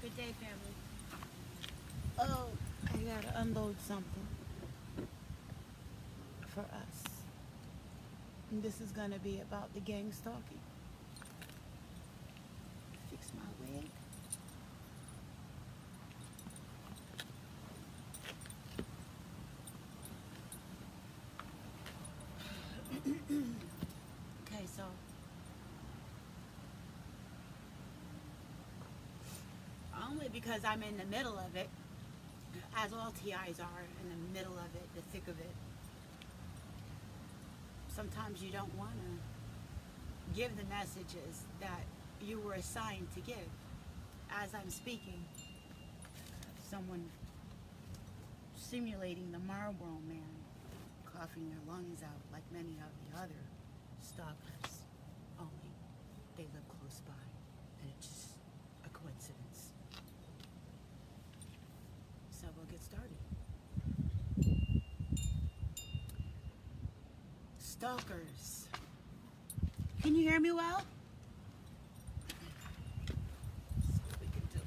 Good day, family. Oh, I gotta unload something for us. And this is gonna be about the gang stalking. Fix my wig. Okay, so only because I'm in the middle of it, as all TIs are, in the middle of it, the thick of it. Sometimes you don't want to give the messages that you were assigned to give. As I'm speaking, someone simulating the Marlboro Man, coughing their lungs out like many of the other stalkers, only they live close by, and it's just a coincidence. So we'll get started. Stalkers. Can you hear me well? Let's see what we can do.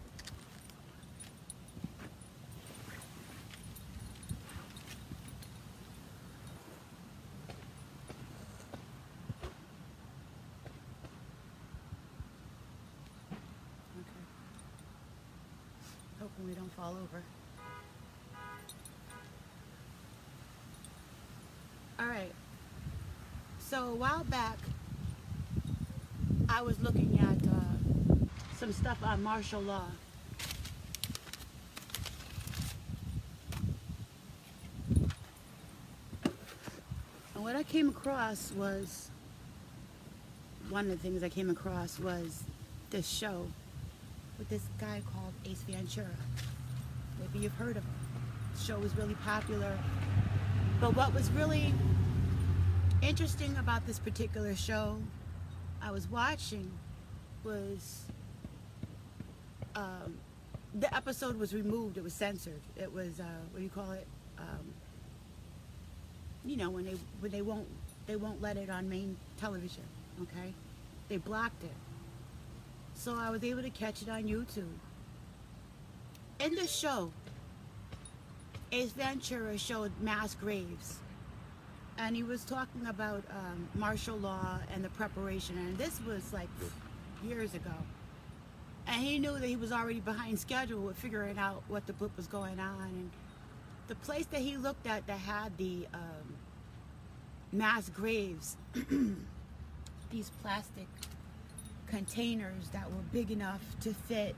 Okay. Hoping we don't fall over. All right. So a while back, I was looking at some stuff on martial law. And what I came across was, one of the things I came across was this show with this guy called Ace Ventura. Maybe you've heard of him. The show was really popular. But what was really interesting about this particular show I was watching was the episode was removed. It was censored. It was what do you call it? You know, when they won't let it on main television. Okay, they blocked it. So I was able to catch it on YouTube. In the show, Ace Ventura showed mass graves. And he was talking about martial law and the preparation. And this was like years ago. And he knew that he was already behind schedule with figuring out what the book was going on. And the place that he looked at that had the mass graves, these plastic containers that were big enough to fit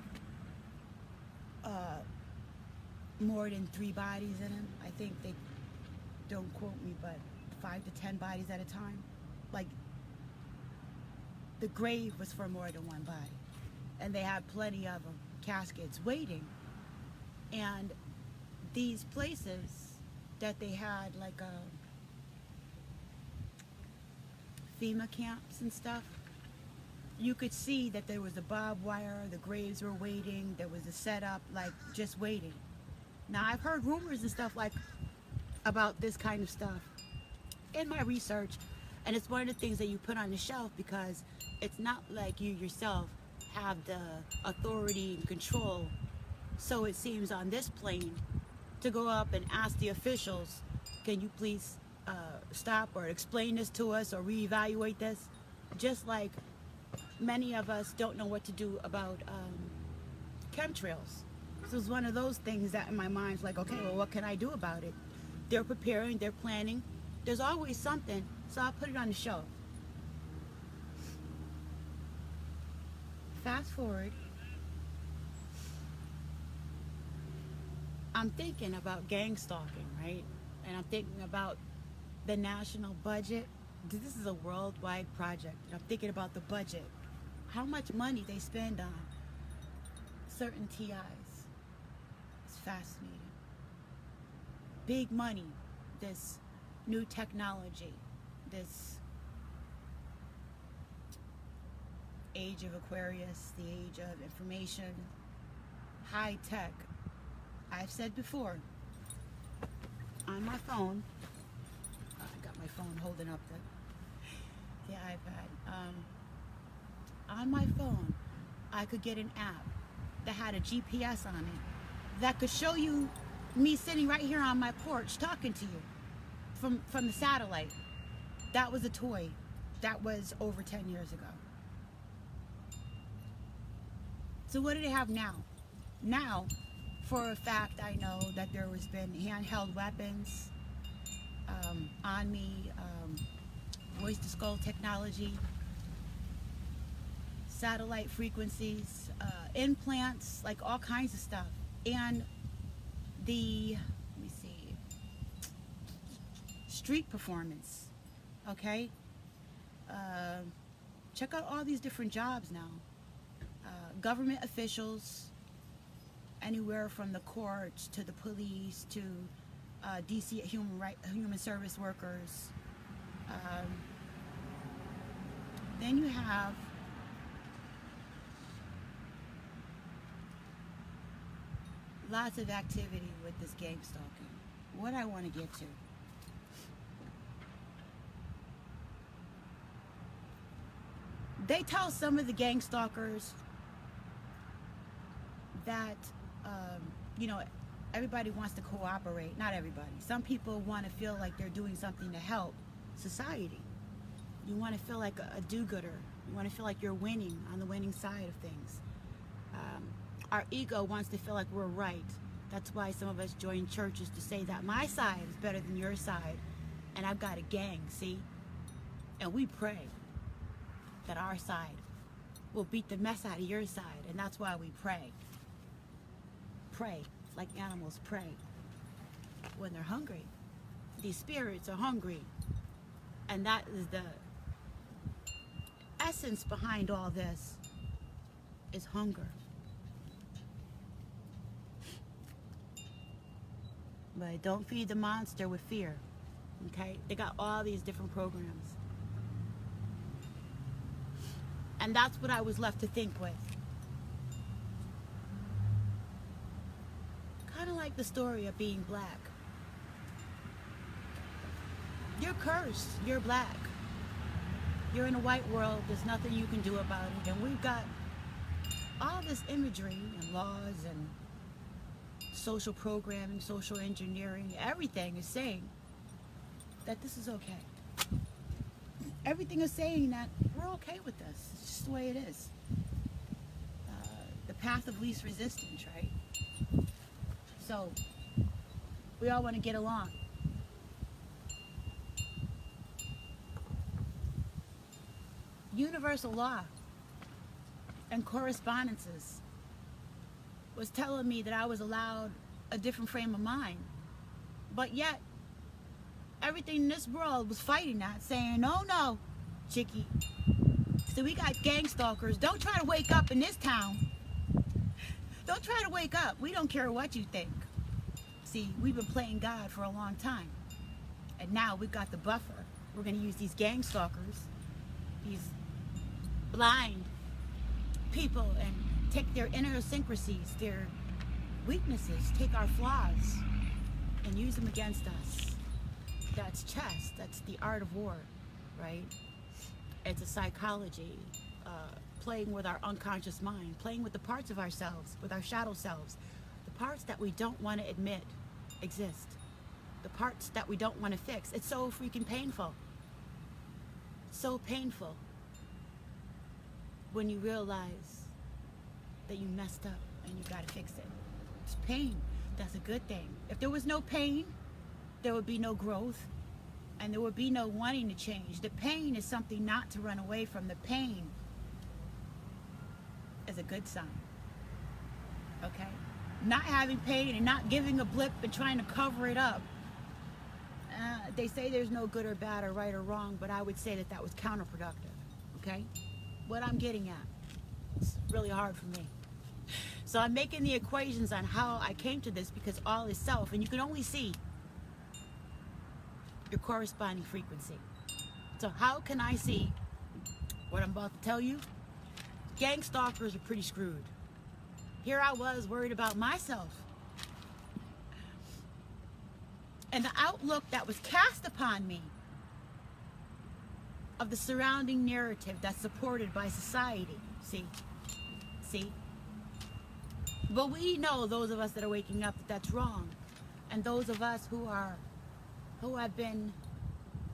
more than 3 bodies in them. I think they, don't quote me, but 5 to 10 bodies at a time. Like, the grave was for more than one body, and they had plenty of them, caskets waiting. And these places that they had, like FEMA camps and stuff, you could see that there was a barbed wire, the graves were waiting, there was a setup, like just waiting. Now I've heard rumors and stuff like about this kind of stuff in my research, and it's one of the things that you put on the shelf because it's not like you yourself have the authority and control, so it seems, on this plane to go up and ask the officials, can you please stop or explain this to us or reevaluate this, just like many of us don't know what to do about chemtrails. So it's one of those things that in my mind's like, okay, well, what can I do about it? They're preparing, they're planning. There's always something, so I'll put it on the shelf. Fast forward. I'm thinking about gang stalking, right? And I'm thinking about the national budget. This is a worldwide project. And I'm thinking about the budget. How much money they spend on certain TIs. It's fascinating. Big money. This new technology, this age of Aquarius, the age of information, high tech. I've said before, on my phone, I got my phone holding up the iPad. On my phone, I could get an app that had a GPS on it that could show you me sitting right here on my porch talking to you from the satellite. That was a toy. That was over 10 years ago. So what do they have now? Now, for a fact, I know that there has been handheld weapons on me, voice to skull technology, satellite frequencies, implants, like all kinds of stuff. And the, let me see, street performance, okay? Check out all these different jobs now. Government officials, anywhere from the courts to the police to DC human service workers. Then you have lots of activity with this gang stalking. What I want to get to. They tell some of the gang stalkers that, you know, everybody wants to cooperate. Not everybody. Some people want to feel like they're doing something to help society. You want to feel like a do-gooder. You want to feel like you're winning, on the winning side of things. Our ego wants to feel like we're right. That's why some of us join churches to say that my side is better than your side. And I've got a gang, see? And we pray that our side will beat the mess out of your side. And that's why we pray. Pray like animals pray when they're hungry. These spirits are hungry. And that is the essence behind all this, is hunger. But don't feed the monster with fear. Okay? They got all these different programs. And that's what I was left to think with. Kind of like the story of being black. You're cursed. You're black. You're in a white world. There's nothing you can do about it. And we've got all this imagery and laws and social programming, social engineering. Everything is saying that this is okay. Everything is saying that we're okay with this. It's just the way it is. The path of least resistance, right? So, we all want to get along. Universal law and correspondences was telling me that I was allowed a different frame of mind. But yet, everything in this world was fighting that, saying, no, no, chickie. So we got gang stalkers. Don't try to wake up in this town. Don't try to wake up. We don't care what you think. See, we've been playing God for a long time. And now we've got the buffer. We're going to use these gang stalkers, these blind people, and take their idiosyncrasies, their weaknesses, take our flaws, and use them against us. That's chess. That's the art of war, right? It's a psychology, playing with our unconscious mind, playing with the parts of ourselves, with our shadow selves, the parts that we don't want to admit exist, the parts that we don't want to fix. It's so freaking painful. So painful when you realize that you messed up and you got to fix it. It's pain. That's a good thing. If there was no pain, there would be no growth, and there would be no wanting to change. The pain is something not to run away from. The pain is a good sign. Okay? Not having pain and not giving a blip and trying to cover it up. They say there's no good or bad or right or wrong, but I would say that that was counterproductive. Okay? What I'm getting at, it's really hard for me. So I'm making the equations on how I came to this, because all is self, and you can only see your corresponding frequency. So how can I see what I'm about to tell you? Gang stalkers are pretty screwed. Here I was worried about myself. And the outlook that was cast upon me of the surrounding narrative that's supported by society. See? But we know, those of us that are waking up, that that's wrong. And those of us who have been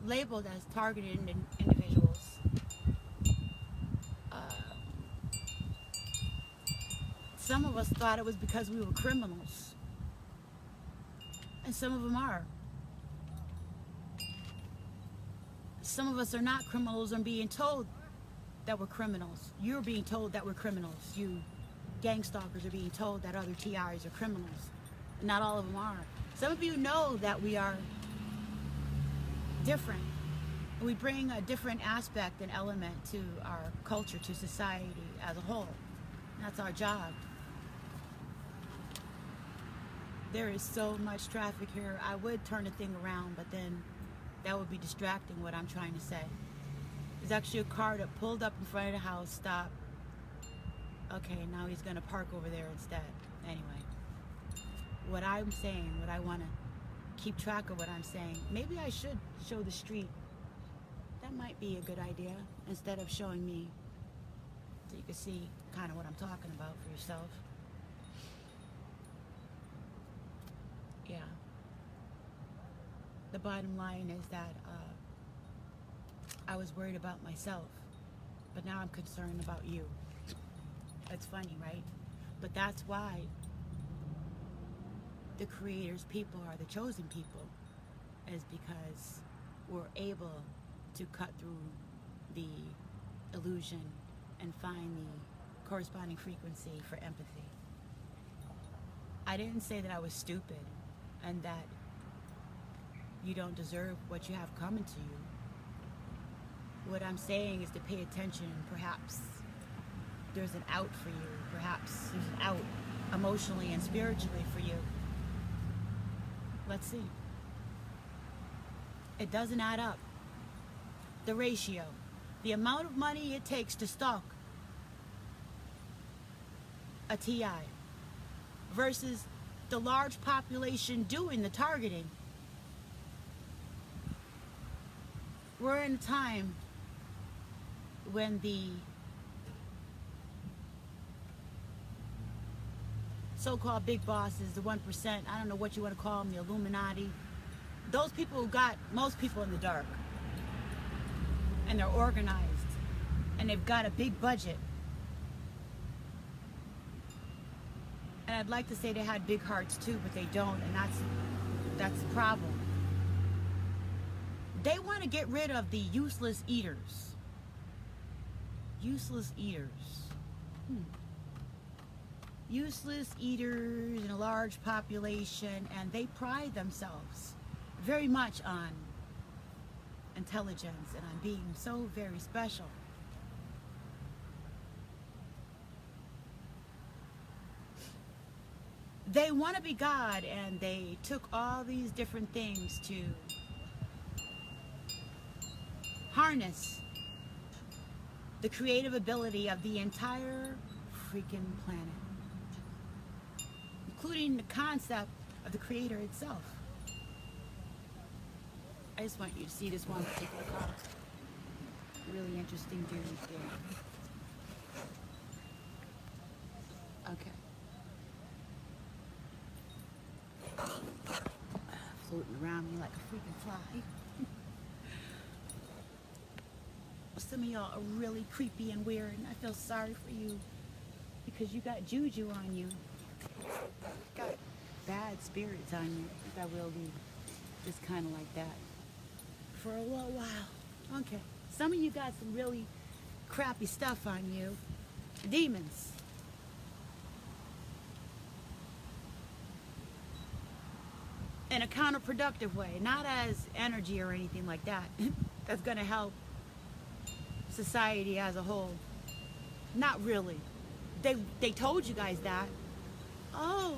labeled as targeted individuals, some of us thought it was because we were criminals. And some of them are. Some of us are not criminals and being told that we're criminals. You're being told that we're criminals. You gang stalkers are being told that other TIs are criminals. Not all of them are. Some of you know that we are different. We bring a different aspect and element to our culture, to society as a whole. That's our job. There is so much traffic here. I would turn the thing around, but then that would be distracting what I'm trying to say. There's actually a car that pulled up in front of the house, stopped. Okay, now he's gonna park over there instead. Anyway, what I'm saying, what I wanna keep track of what I'm saying, maybe I should show the street. That might be a good idea, instead of showing me, so you can see kind of what I'm talking about for yourself. Yeah. The bottom line is that I was worried about myself, but now I'm concerned about you. It's funny, right? But that's why the Creator's people are the chosen people, is because we're able to cut through the illusion and find the corresponding frequency for empathy. I didn't say that I was stupid and that you don't deserve what you have coming to you. What I'm saying is to pay attention. Perhaps there's an out for you. Perhaps there's an out emotionally and spiritually for you. Let's see. It doesn't add up. The ratio, the amount of money it takes to stalk a TI versus the large population doing the targeting. We're in a time when the so-called big bosses, the 1%, I don't know what you want to call them, the Illuminati, those people who got most people in the dark, and they're organized, and they've got a big budget. And I'd like to say they had big hearts too, but they don't, and that's the problem. They want to get rid of the useless eaters. Useless eaters. Useless eaters in a large population, and they pride themselves very much on intelligence and on being so very special. They want to be God, and they took all these different things to harness the creative ability of the entire freaking planet, including the concept of the Creator itself. I just want you to see this one particular car. Really interesting dude there. Okay. Floating around me like a freaking fly. Some of y'all are really creepy and weird, and I feel sorry for you because you got juju on you. Got bad spirits on you. I think I will be just kind of like that for a little while. Okay. Some of you got some really crappy stuff on you. Demons. In a counterproductive way, not as energy or anything like that. That's going to help society as a whole. Not really. They told you guys that. Oh,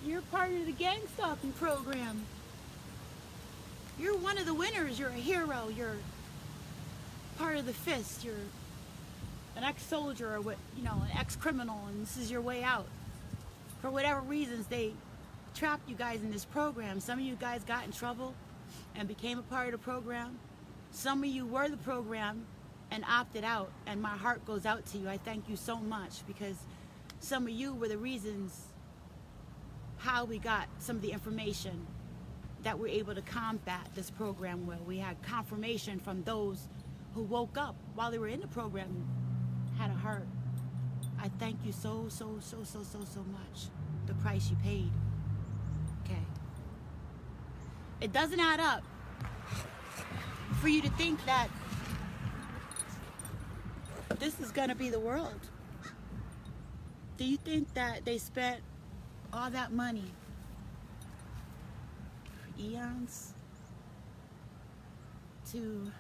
you're part of the gang stalking program. You're one of the winners. You're a hero. You're part of the fist. You're an ex-soldier or what, you know, an ex-criminal, and this is your way out. For whatever reasons, they trapped you guys in this program. Some of you guys got in trouble and became a part of the program. Some of you were the program and opted out, and my heart goes out to you. I thank you so much, because some of you were the reasons how we got some of the information that we're able to combat this program, where we had confirmation from those who woke up while they were in the program, had a heart. I thank you so much. The price you paid. Okay. It doesn't add up for you to think that this is gonna be the world. Do you think that they spent all that money for eons to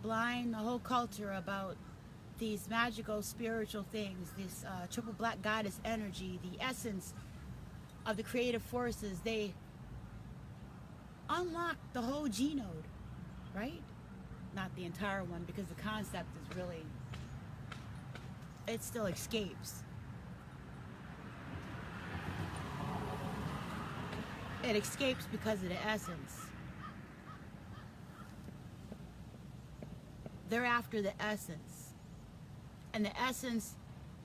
blind the whole culture about these magical spiritual things, this triple black goddess energy, the essence of the creative forces? They unlocked the whole genome, right? Not the entire one, because the concept is really, it still escapes. It escapes because of the essence. They're after the essence. And the essence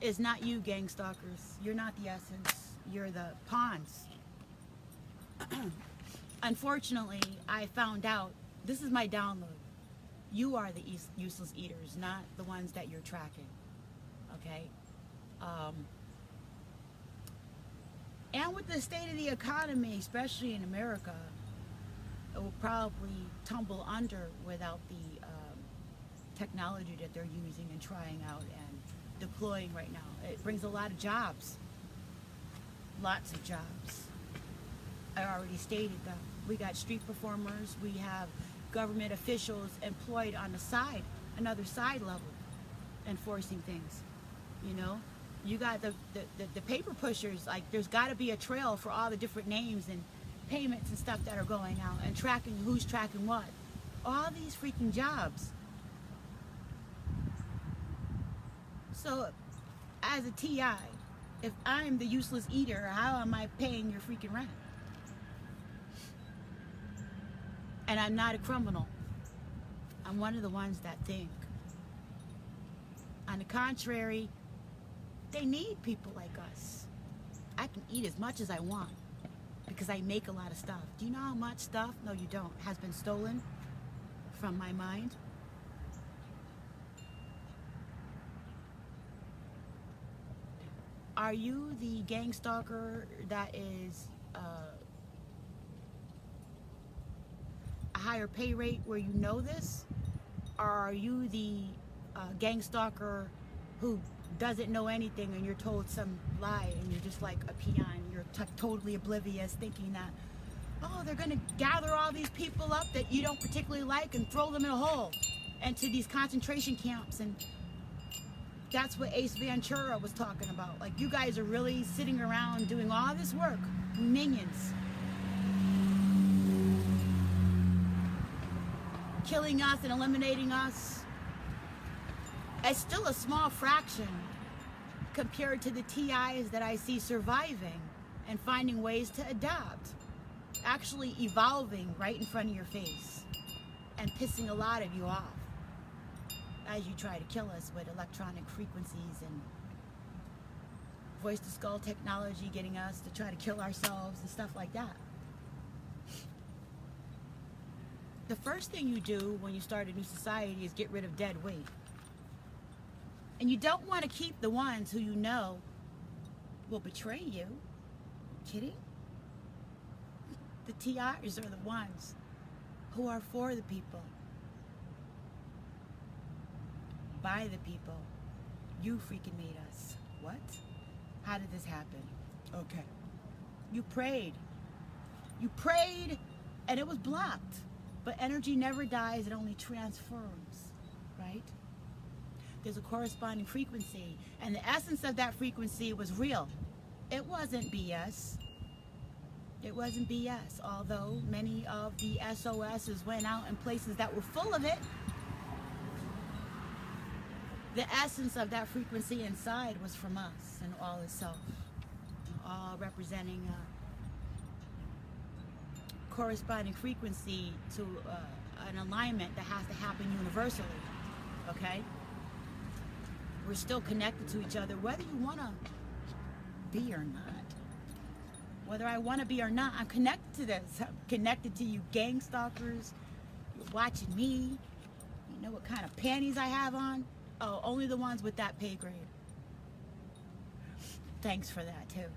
is not you, gang stalkers. You're not the essence. You're the pawns. Unfortunately, I found out, this is my download. You are the useless eaters, not the ones that you're tracking. Okay? And with the state of the economy, especially in America, it will probably tumble under without the technology that they're using and trying out and deploying right now. It brings a lot of jobs. Lots of jobs. I already stated that. We got street performers, we have government officials employed on the side, another side level, enforcing things. You know? You got the paper pushers. Like, there's got to be a trail for all the different names and payments and stuff that are going out, and tracking who's tracking what. All these freaking jobs. So, as a TI, if I'm the useless eater, how am I paying your freaking rent? And I'm not a criminal. I'm one of the ones that think. On the contrary, they need people like us. I can eat as much as I want because I make a lot of stuff. Do you know how much stuff, no you don't, has been stolen from my mind? Are you the gang stalker that is a higher pay rate where you know this? Or are you the gang stalker who doesn't know anything and you're told some lie and you're just like a peon, you're totally oblivious, thinking that, oh, they're going to gather all these people up that you don't particularly like and throw them in a hole into these concentration camps? And that's what Ace Ventura was talking about. Like, you guys are really sitting around doing all this work, minions, killing us and eliminating us. It's still a small fraction compared to the TIs that I see surviving and finding ways to adapt, actually evolving right in front of your face and pissing a lot of you off as you try to kill us with electronic frequencies and voice to skull technology, getting us to try to kill ourselves and stuff like that. The first thing you do when you start a new society is get rid of dead weight. And you don't want to keep the ones who you know will betray you. Kidding? The TRs are the ones who are for the people, by the people. You freaking made us. What? How did this happen? Okay. You prayed. You prayed and it was blocked. But energy never dies, it only transforms, right? There's a corresponding frequency, and the essence of that frequency was real. It wasn't BS. It wasn't BS, although many of the SOSs went out in places that were full of it. The essence of that frequency inside was from us and all itself, all representing corresponding frequency to an alignment that has to happen universally, okay? We're still connected to each other, whether you want to be or not. Whether I want to be or not, I'm connected to this. I'm connected to you gang stalkers. You're watching me. You know what kind of panties I have on? Oh, only the ones with that pay grade. Thanks for that, too.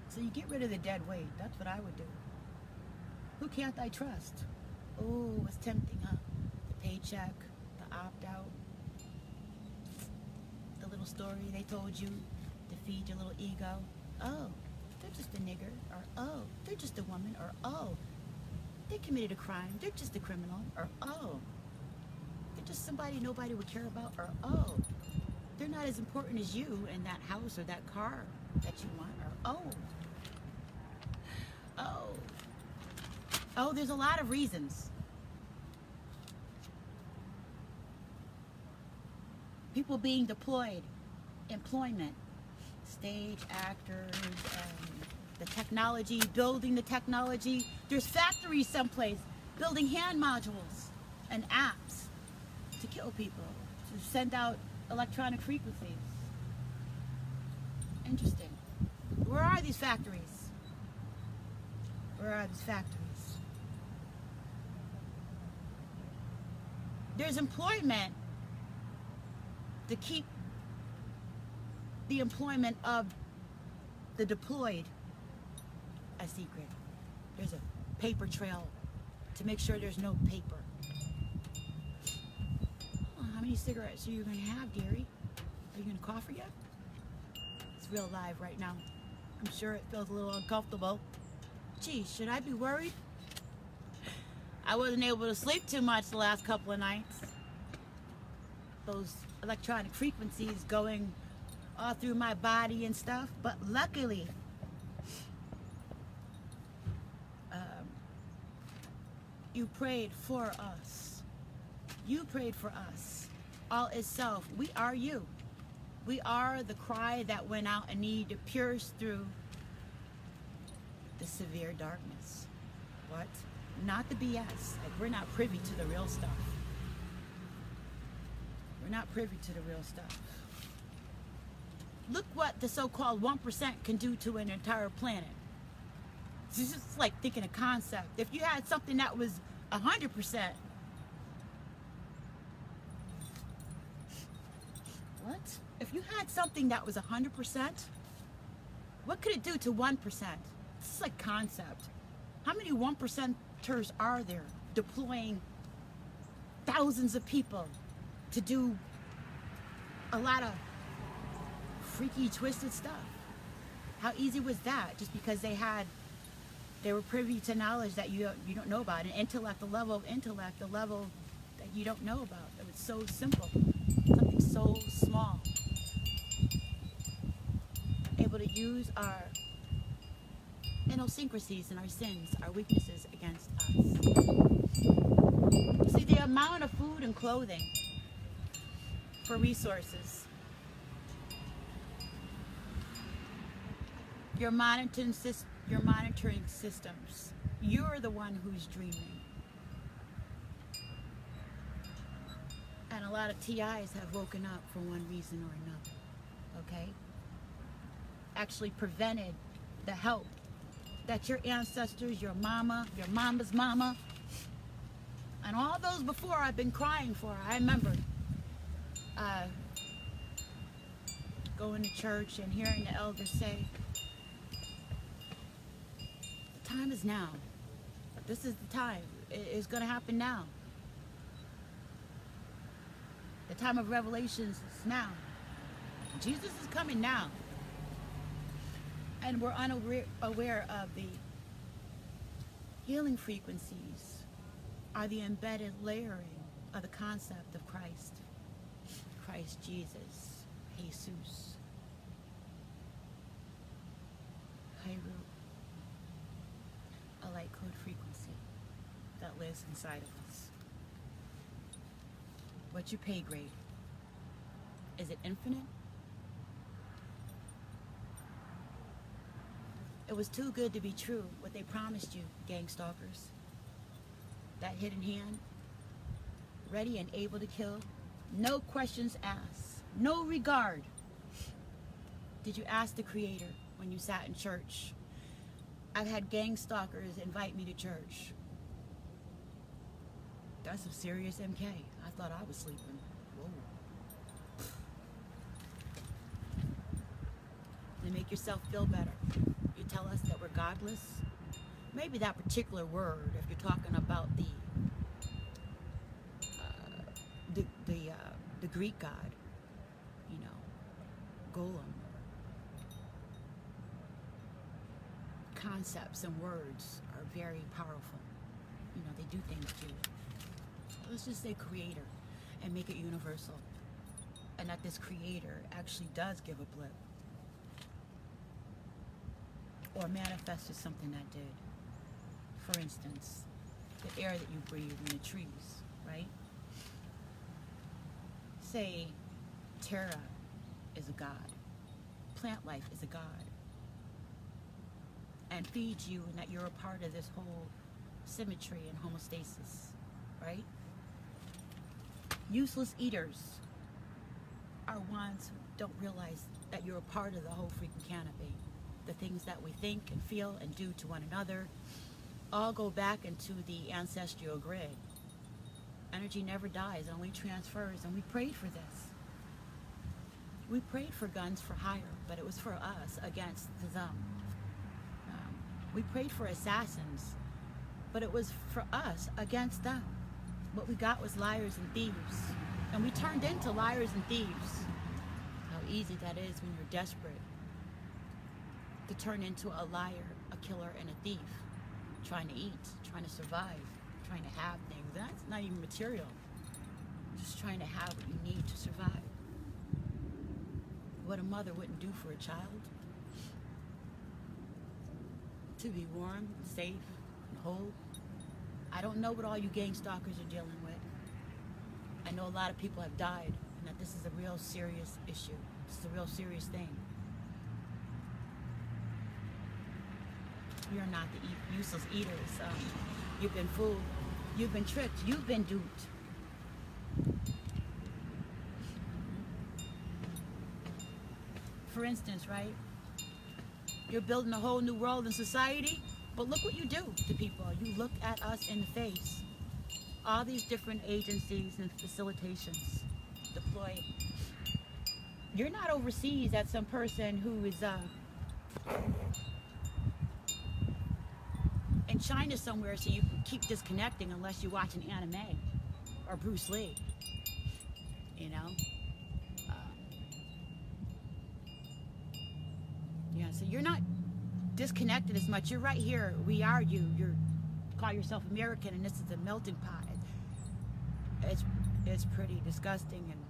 So you get rid of the dead weight. That's what I would do. Who can't I trust? Oh, it's tempting, huh? The paycheck, the opt-out, the little story they told you to feed your little ego. Oh, they're just a nigger. Or, oh, they're just a woman. Or, oh, they committed a crime. They're just a criminal. Or, oh, they're just somebody nobody would care about. Or, oh, they're not as important as you in that house or that car that you want. Or, oh, there's a lot of reasons. People being deployed, employment, stage actors, the technology, building the technology. There's factories someplace building hand modules and apps to kill people, to send out electronic frequencies. Interesting. Where are these factories? Where are these factories? There's employment to keep the employment of the deployed a secret. There's a paper trail to make sure there's no paper. Oh, how many cigarettes are you going to have, dearie? Are you going to cough yet? It's real live right now. I'm sure it feels a little uncomfortable. Gee, should I be worried? I wasn't able to sleep too much the last couple of nights. Those electronic frequencies going all through my body and stuff. But luckily, you prayed for us. You prayed for us. All is self. We are you. We are the cry that went out and needed to pierce through the severe darkness. What? Not the BS. Like, we're not privy to the real stuff. We're not privy to the real stuff. Look what the so-called 1% can do to an entire planet. It's just like thinking a concept. If you had something that was 100%, what? If you had something that was 100%, what could it do to 1%? This is like concept. How many 1%ers are there deploying thousands of people to do a lot of freaky, twisted stuff? How easy was that? Just because they were privy to knowledge that you don't know about, an intellect, the level of intellect, the level that you don't know about. It was so simple, something so small. Able to use our idiosyncrasies and our sins, our weaknesses against us. See, the amount of food and clothing for resources. Your monitoring systems. You're the one who's dreaming. And a lot of TIs have woken up for one reason or another. Okay? Actually prevented the help that your ancestors, your mama's mama, and all those before I've been crying for. I remember going to church and hearing the elders say, the time is now. This is the time. It's going to happen now. The time of revelations is now. Jesus is coming now. And we're unaware of the healing frequencies, are the embedded layering of the concept of Christ. Christ Jesus, Jesus, Hyru, a light code frequency that lives inside of us. What's your pay grade? Is it infinite? It was too good to be true, what they promised you, gang stalkers. That hidden hand, ready and able to kill, no questions asked. No regard. Did you ask the Creator when you sat in church? I've had gang stalkers invite me to church. That's a serious MK. I thought I was sleeping. Whoa. To make yourself feel better. You tell us that we're godless. Maybe that particular word, if you're talking about the Greek god, you know, golem. Concepts and words are very powerful. You know, they do things to you. Let's just say creator and make it universal. And that this creator actually does give a blip. Or manifested something that did. For instance, the air that you breathe in the trees, right? Say Terra is a god. Plant life is a god. And feeds you, and that you're a part of this whole symmetry and homeostasis, right? Useless eaters are ones who don't realize that you're a part of the whole freaking canopy. The things that we think and feel and do to one another all go back into the ancestral grid. Energy never dies, it only transfers, and we prayed for this. We prayed for guns for hire, but it was for us against them. We prayed for assassins, but it was for us against them. What we got was liars and thieves. And we turned into liars and thieves. How easy that is when you're desperate to turn into a liar, a killer, and a thief. Trying to eat, trying to survive, trying to have things. That's not even material. Just trying to have what you need to survive. What a mother wouldn't do for a child. To be warm, safe, and whole. I don't know what all you gang stalkers are dealing with. I know a lot of people have died, and that this is a real serious issue. This is a real serious thing. You're not the useless eaters. You've been fooled. You've been tricked. You've been duped. For instance, right? You're building a whole new world in society, but look what you do to people. You look at us in the face. All these different agencies and facilitations deployed. You're not overseas at some person who is in China somewhere, so you can keep disconnecting unless you watch an anime or Bruce Lee. You know? Yeah, so you're not disconnected as much. You're right here. We are you. You call yourself American, and this is a melting pot. It's pretty disgusting and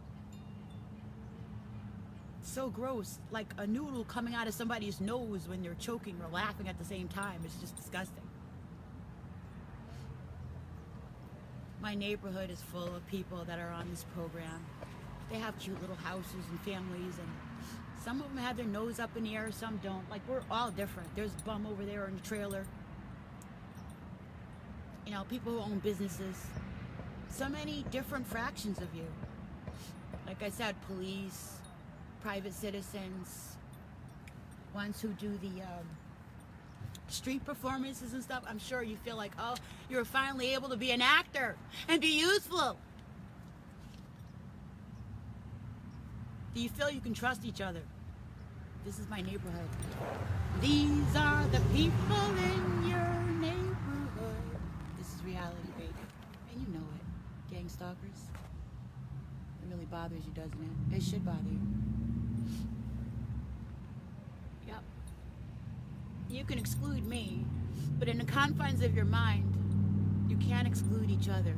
so gross. Like a noodle coming out of somebody's nose when they're choking or laughing at the same time. It's just disgusting. My neighborhood is full of people that are on this program. They have cute little houses and families, and some of them have their nose up in the air, some don't. Like, we're all different. There's a bum over there in the trailer. You know, people who own businesses. So many different fractions of you. Like I said, police, private citizens, ones who do the street performances and stuff. I'm sure you feel like, oh, you're finally able to be an actor and be useful. Do you feel you can trust each other? This is my neighborhood. These are the people in your neighborhood. This is reality, baby. And you know it, gang stalkers. It really bothers you, doesn't it? It should bother you. Yep. You can exclude me, but in the confines of your mind, you can't exclude each other.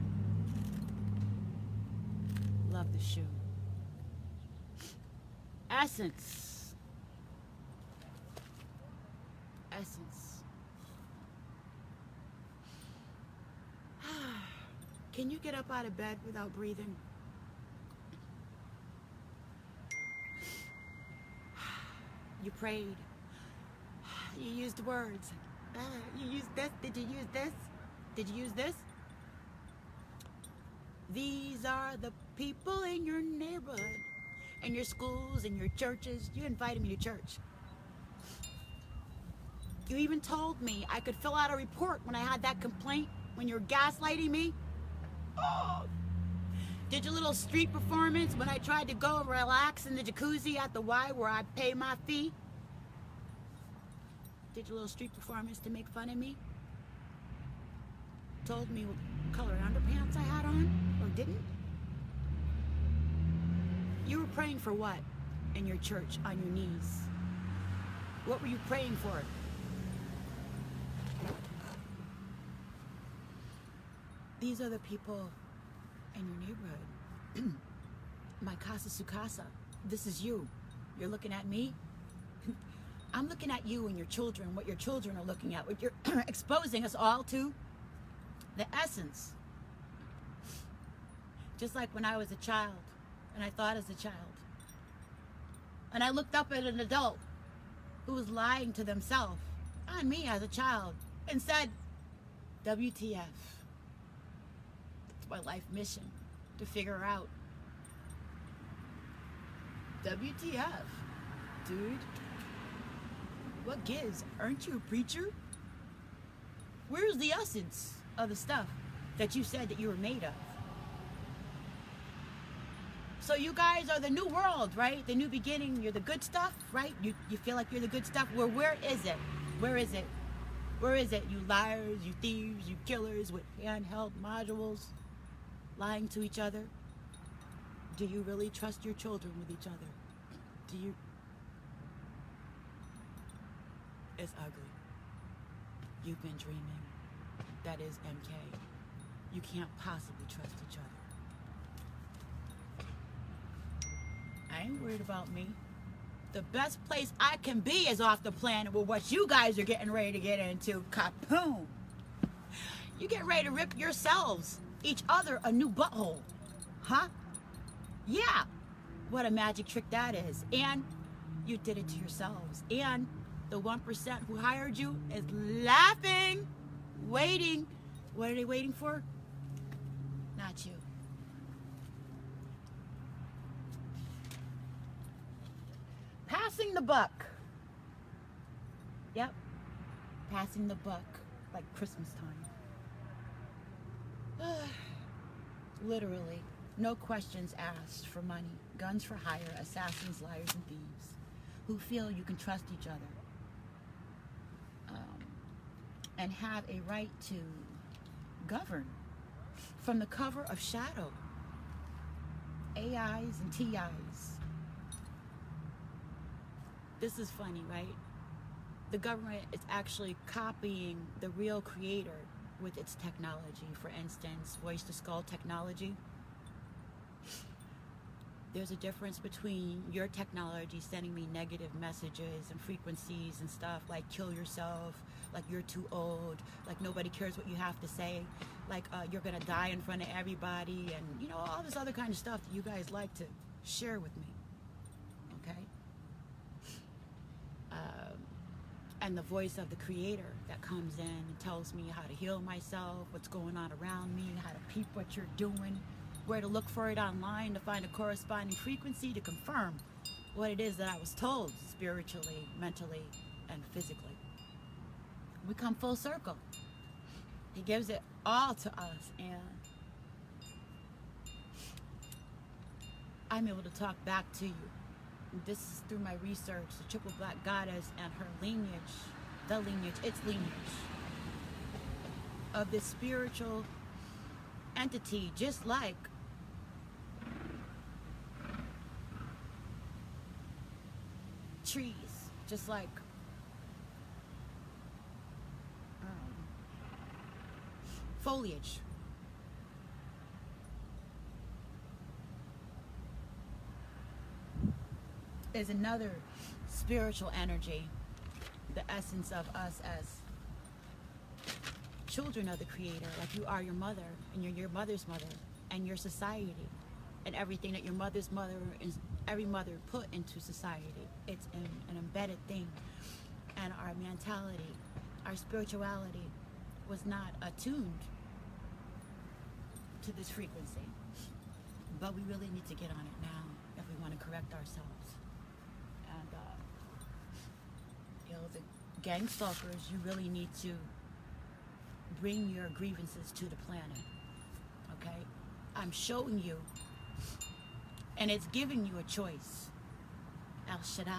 Love the shoe. Essence. Essence. Can you get up out of bed without breathing? You prayed. You used words. You used this. Did you use this? Did you use this? These are the people in your neighborhood. and your schools and your churches. You invited me to church. You even told me I could fill out a report when I had that complaint, when you were gaslighting me. Oh. Did your little street performance when I tried to go and relax in the jacuzzi at the Y where I pay my fee. Did your little street performance to make fun of me. Told me what color underpants I had on, or didn't. You were praying for what in your church on your knees? What were you praying for? These are the people in your neighborhood. My casa su casa. This is you. You're looking at me. I'm looking at you and your children, what your children are looking at, what you're exposing us all to. The essence. Just like when I was a child, and I thought as a child. And I looked up at an adult who was lying to themselves on me as a child and said, WTF. It's my life mission to figure out. WTF, dude. What gives? Aren't you a preacher? Where's the essence of the stuff that you said that you were made of? So you guys are the new world, right? The new beginning. You're the good stuff, right? You feel like you're the good stuff. Well, where is it? Where is it? Where is it? You liars, you thieves, you killers with handheld modules lying to each other. Do you really trust your children with each other? Do you? It's ugly. You've been dreaming. That is MK. You can't possibly trust each other. I ain't worried about me. The best place I can be is off the planet with what you guys are getting ready to get into. Kapoom! You get ready to rip yourselves, each other, a new butthole. Huh? Yeah. What a magic trick that is. And you did it to yourselves. And the 1% who hired you is laughing, waiting. What are they waiting for? Not you. Passing the buck. Yep. Passing the buck like Christmas time. Literally. No questions asked for money. Guns for hire. Assassins, liars, and thieves. Who feel you can trust each other. And have a right to govern. From the cover of shadow. AIs and TIs. This is funny, right? The government is actually copying the real creator with its technology. For instance, voice-to-skull technology. There's a difference between your technology sending me negative messages and frequencies and stuff like kill yourself, like you're too old, like nobody cares what you have to say, like you're gonna die in front of everybody, and you know, all this other kind of stuff that you guys like to share with me. Okay? And the voice of the creator that comes in and tells me how to heal myself, what's going on around me, how to peep what you're doing, where to look for it online to find a corresponding frequency to confirm what it is that I was told spiritually, mentally, and physically. We come full circle. He gives it all to us, and I'm able to talk back to you. This is through my research, the triple black goddess and her lineage, its lineage of this spiritual entity, just like trees, just like foliage. Is another spiritual energy, the essence of us as children of the creator, like you are your mother, and you're your mother's mother, and your society, and everything that your mother's mother and every mother put into society. It's an embedded thing. And our mentality, our spirituality was not attuned to this frequency. But we really need to get on it now if we want want to correct ourselves. And, the gang stalkers, you really need to bring your grievances to the planet, okay? I'm showing you, and it's giving you a choice. El Shaddai.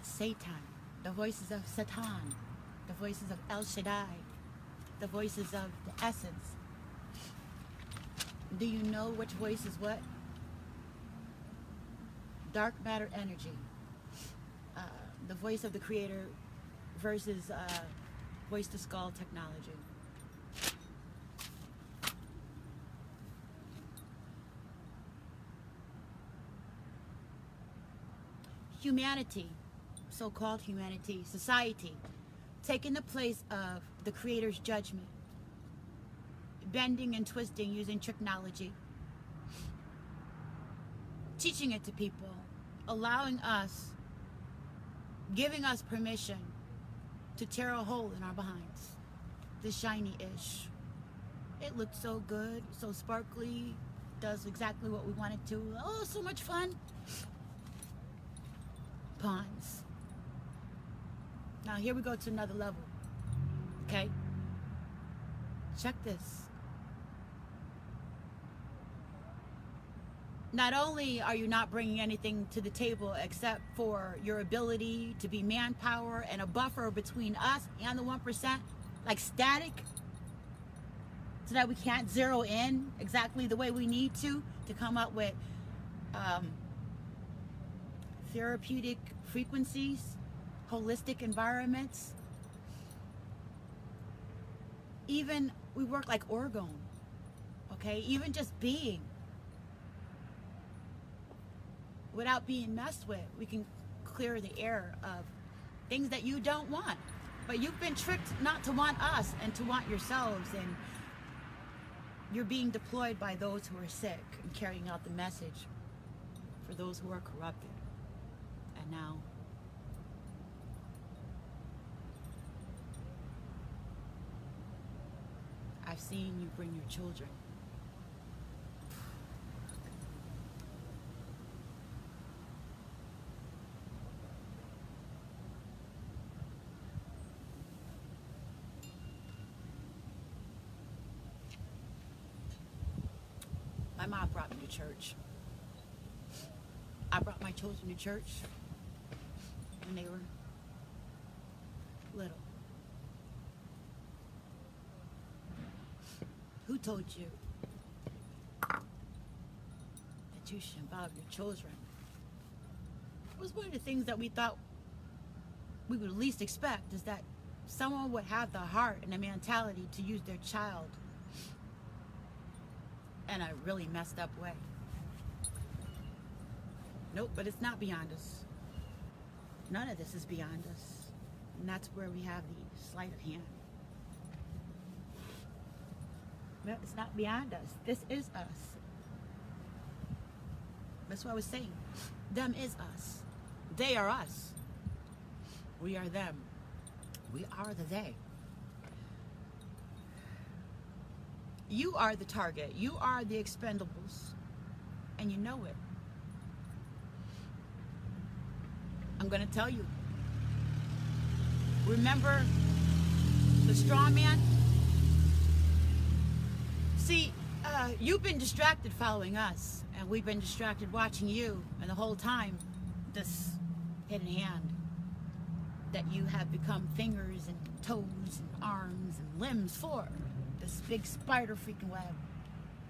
Satan, the voices of Satan, the voices of El Shaddai, the voices of the essence. Do you know which voice is what? Dark matter energy. The voice of the creator versus voice to skull technology. Humanity, so-called humanity, society, taking the place of the creator's judgment, bending and twisting using technology, teaching it to people, allowing us, giving us permission to tear a hole in our behinds. The shiny-ish. It looks so good, so sparkly, does exactly what we want it to. Oh, so much fun. Pawns. Now here we go to another level. Okay? Check this. Not only are you not bringing anything to the table except for your ability to be manpower and a buffer between us and the 1%, like static, so that we can't zero in exactly the way we need to come up with therapeutic frequencies, holistic environments. Even we work like orgone, okay? Even just being, without being messed with, we can clear the air of things that you don't want. But you've been tricked not to want us and to want yourselves, and you're being deployed by those who are sick and carrying out the message for those who are corrupted. And now, I've seen you bring your children. My mom brought me to church. I brought my children to church when they were little. Who told you that you should involve your children? It was one of the things that we thought we would least expect, is that someone would have the heart and the mentality to use their child in a really messed up way. Nope, but it's not beyond us. None of this is beyond us. And that's where we have the sleight of hand. No, it's not beyond us. This is us. That's what I was saying. Them is us. They are us. We are them. We are the they. You are the target. You are the expendables. And you know it. I'm going to tell you. Remember the straw man? See, you've been distracted following us, and we've been distracted watching you, and the whole time, this hidden hand that you have become fingers and toes and arms and limbs for, this big spider freaking web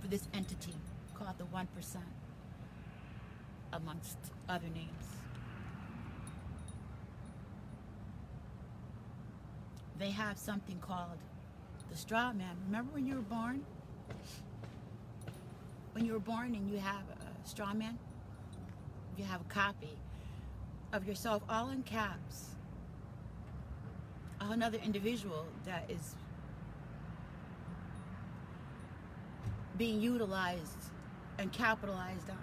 for this entity called the 1%, amongst other names. They have something called the straw man. Remember when you were born? When you were born and you have a straw man? You have a copy of yourself, all in caps, of another individual that is being utilized and capitalized on.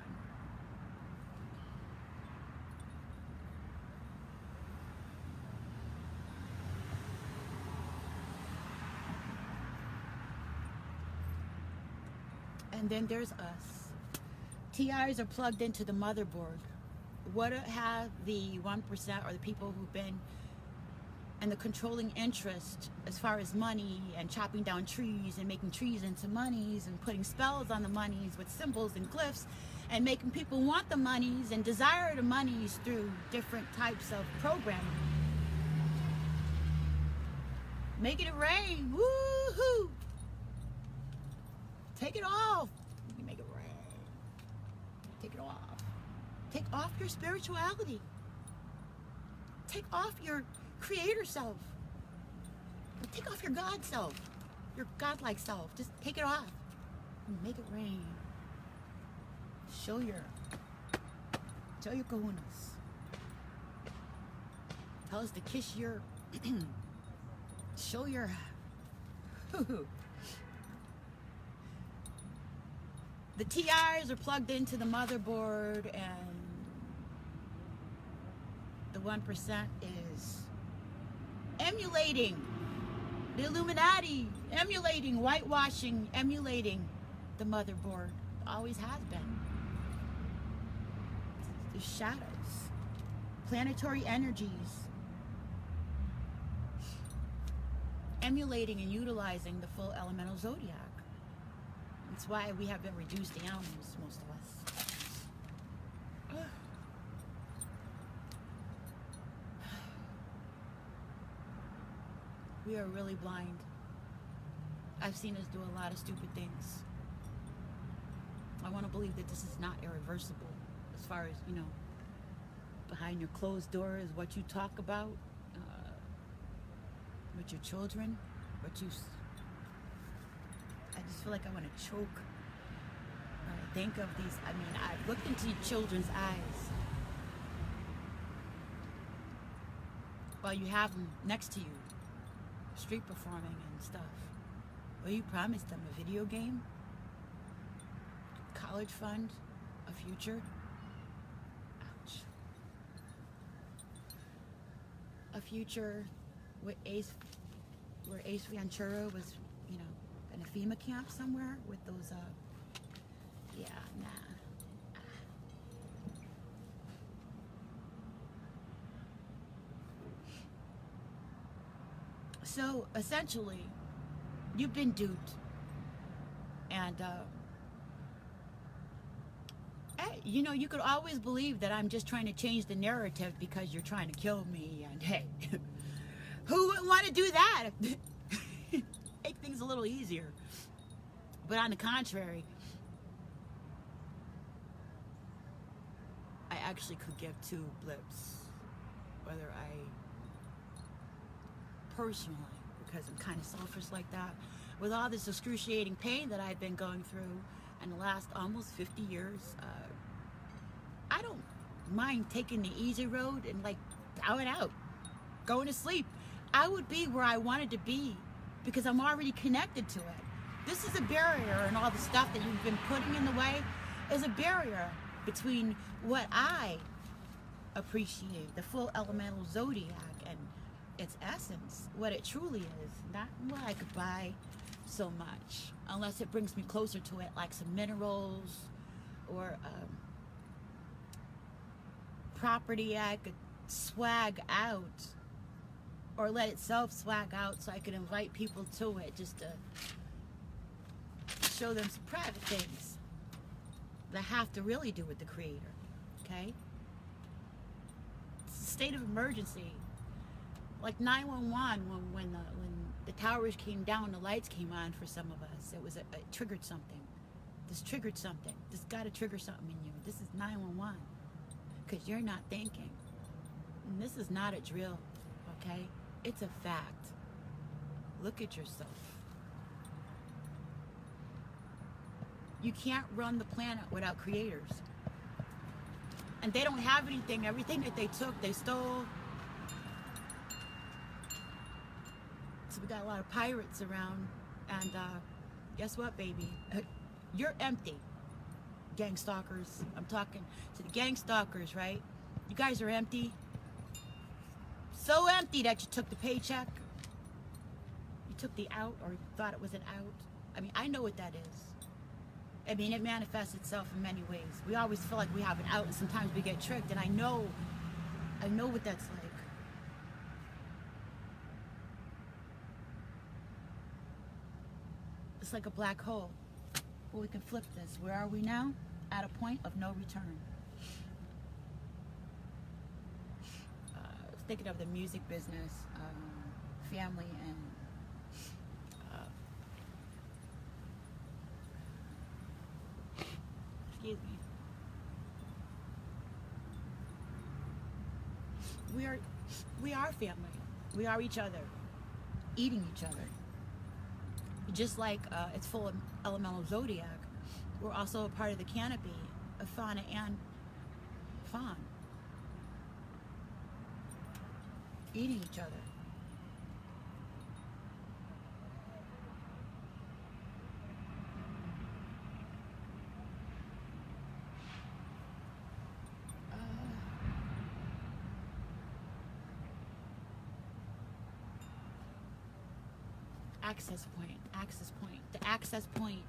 And then there's us. TIs are plugged into the motherboard. What have the 1% or the people who've been and the controlling interest as far as money and chopping down trees and making trees into monies and putting spells on the monies with symbols and glyphs and making people want the monies and desire the monies through different types of programming. Making it rain. Woohoo! Take it off. You make it rain. Take it off. Take off your spirituality. Take off your creator self. Take off your God self. Your godlike self. Just take it off. And make it rain. Show your kahunas. Tell us to kiss your show your the TIs are plugged into the motherboard, and the 1% is emulating the Illuminati, emulating, whitewashing, emulating the motherboard. Always has been. The shadows, planetary energies, emulating and utilizing the full elemental zodiac. That's why we have been reduced to animals, most of us. We are really blind. I've seen us do a lot of stupid things. I want to believe that this is not irreversible. As far as, you know, behind your closed door is what you talk about with your children, what you... I just feel like I want to choke when I think of these. I mean, I've looked into your children's eyes while you have them next to you, street performing and stuff. Well, you promised them a video game, college fund, a future. Ouch. A future with where Ace Ventura was, you know, in a FEMA camp somewhere with those, yeah, nah. So, essentially, you've been duped. And, hey, you know, you could always believe that I'm just trying to change the narrative because you're trying to kill me. And, hey, who wouldn't want to do that? Make things a little easier. But on the contrary, I actually could give two blips whether I personally, because I'm kind of selfish like that, with all this excruciating pain that I've been going through in the last almost 50 years, I don't mind taking the easy road and like bowing out, going to sleep. I would be where I wanted to be because I'm already connected to it. This is a barrier, and all the stuff that you've been putting in the way is a barrier between what I appreciate, the full elemental zodiac and its essence, what it truly is, not what I could buy so much, unless it brings me closer to it, like some minerals or property I could swag out, or let itself swag out so I could invite people to it just to show them some private things that have to really do with the creator. Okay? It's a state of emergency. Like 911, when the towers came down, the lights came on for some of us. It triggered something. This triggered something. This got to trigger something in you. This is 911. Because you're not thinking. And this is not a drill. Okay? It's a fact. Look at yourself. You can't run the planet without creators. And they don't have anything. Everything that they took, they stole. So we got a lot of pirates around. And guess what, baby? You're empty. Gang stalkers. I'm talking to the gang stalkers, right? You guys are empty. So empty that you took the paycheck. You took the out, or thought it was an out. I mean, I know what that is. I mean, it manifests itself in many ways. We always feel like we have an out, and sometimes we get tricked, and I know what that's like. It's like a black hole. Well, we can flip this. Where are we now? At a point of no return. Thinking of the music business, family, and excuse me. We are family. We are each other, eating each other. Just like it's full of elemental zodiac, we're also a part of the canopy of fauna and fawn. Eating each other. Access point, access point, the access point.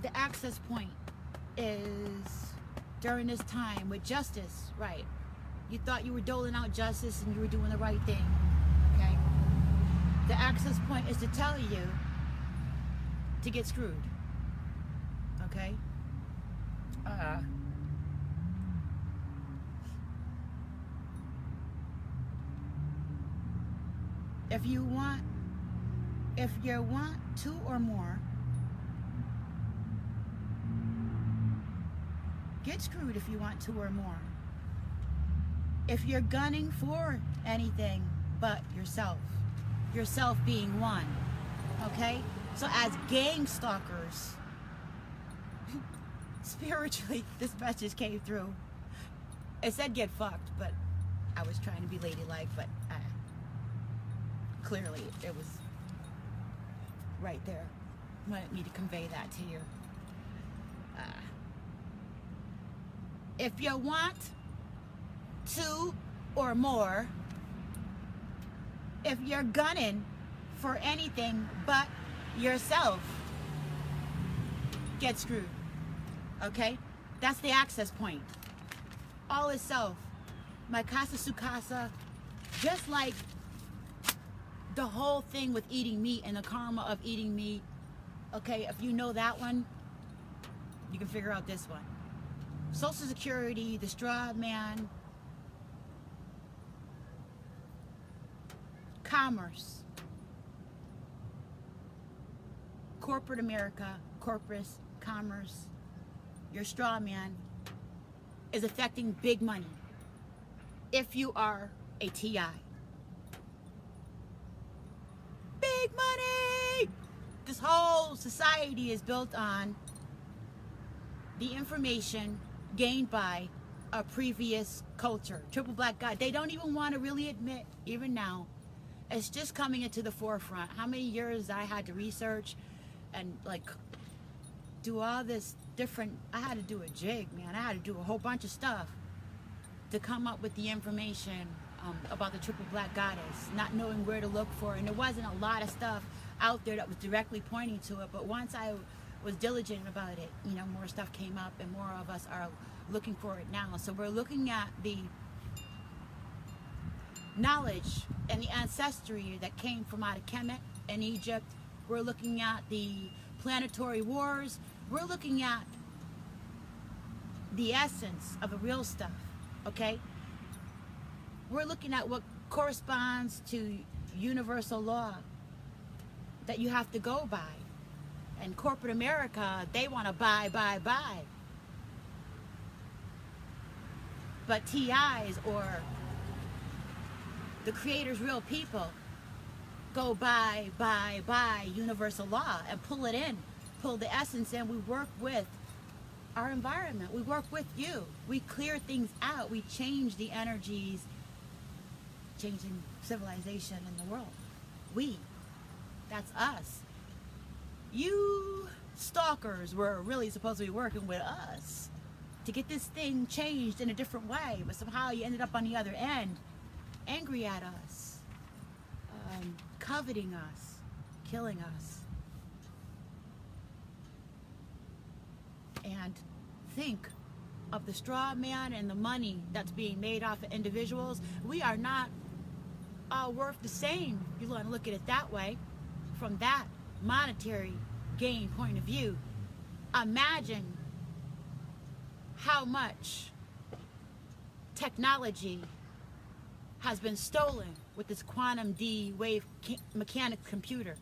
The access point is during this time with justice, right? You thought you were doling out justice and you were doing the right thing, okay? The access point is to tell you to get screwed, okay? If you want two or more, get screwed if you want two or more. If you're gunning for anything but yourself being one, okay? So as gang stalkers, spiritually, this message came through. It said get fucked, but I was trying to be ladylike, but clearly it was right there. Wanted me to convey that to you. If you want two or more, if you're gunning for anything but yourself, get screwed. Okay? That's the access point. All is self. My casa su casa, just like the whole thing with eating meat and the karma of eating meat. Okay, if you know that one, you can figure out this one. Social Security, the straw man, commerce, corporate America, corporate commerce, your straw man is affecting big money if you are a TI. Big money! This whole society is built on the information gained by a previous culture. Triple black God. They don't even want to really admit, even now, it's just coming into the forefront. How many years I had to research and like do all this different, I had to do a jig, man. I had to do a whole bunch of stuff to come up with the information about the triple black goddess, not knowing where to look for. And there wasn't a lot of stuff out there that was directly pointing to it, but once I was diligent about it, you know, more stuff came up and more of us are looking for it now. So we're looking at the knowledge and the ancestry that came from out of Kemet and Egypt. We're looking at the planetary wars. We're looking at the essence of the real stuff, okay? We're looking at what corresponds to universal law that you have to go by. And corporate America, they want to buy. But TIs, or the creator's real people, go buy universal law and pull it in, pull the essence in. We work with our environment. We work with you. We clear things out. We change the energies, changing civilization in the world. That's us. You stalkers were really supposed to be working with us to get this thing changed in a different way, but somehow you ended up on the other end angry at us, coveting us, killing us. And think of the straw man and the money that's being made off of individuals. We are not all worth the same. You want to look at it that way, from that monetary gain point of view. Imagine how much technology has been stolen with this quantum D wave mechanics computer.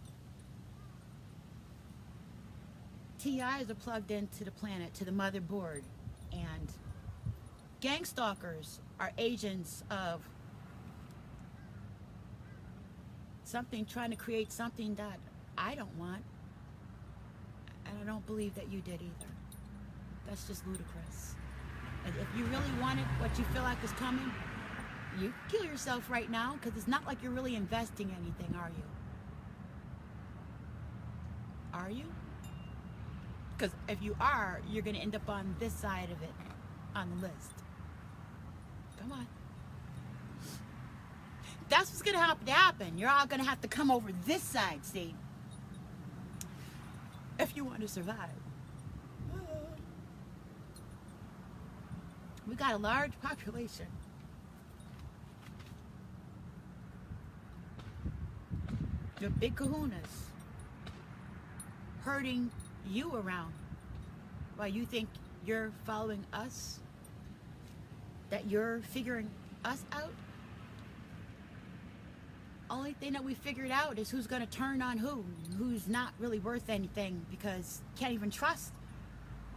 TIs are plugged into the planet, to the motherboard, and gang stalkers are agents of something, trying to create something that I don't want, and I don't believe that you did either. That's just ludicrous. And if you really wanted what you feel like is coming, you kill yourself right now, because it's not like you're really investing anything, are you? Are you? Because if you are, you're going to end up on this side of it, on the list. Come on. That's what's going to have to happen. You're all going to have to come over this side, see? If you want to survive. We got a large population. Your big kahunas hurting you around while you think you're following us, that you're figuring us out. Only thing that we figured out is who's going to turn on who's not really worth anything, because can't even trust,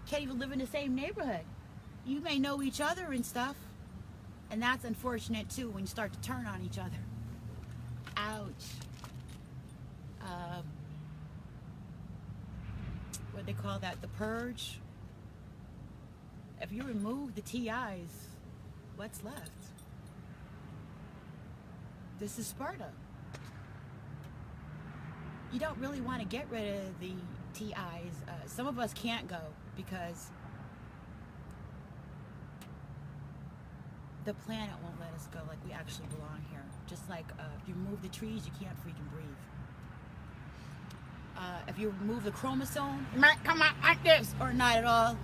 can't even live in the same neighborhood. You may know each other and stuff, and that's unfortunate too when you start to turn on each other. Ouch. What they call that, the purge. If you remove the TIs, what's left? This is Sparta. You don't really want to get rid of the TIs. Some of us can't go because the planet won't let us go like we actually belong here. Just like if you remove the trees, you can't freaking breathe. If you remove the chromosome, it might come out like this, or not at all.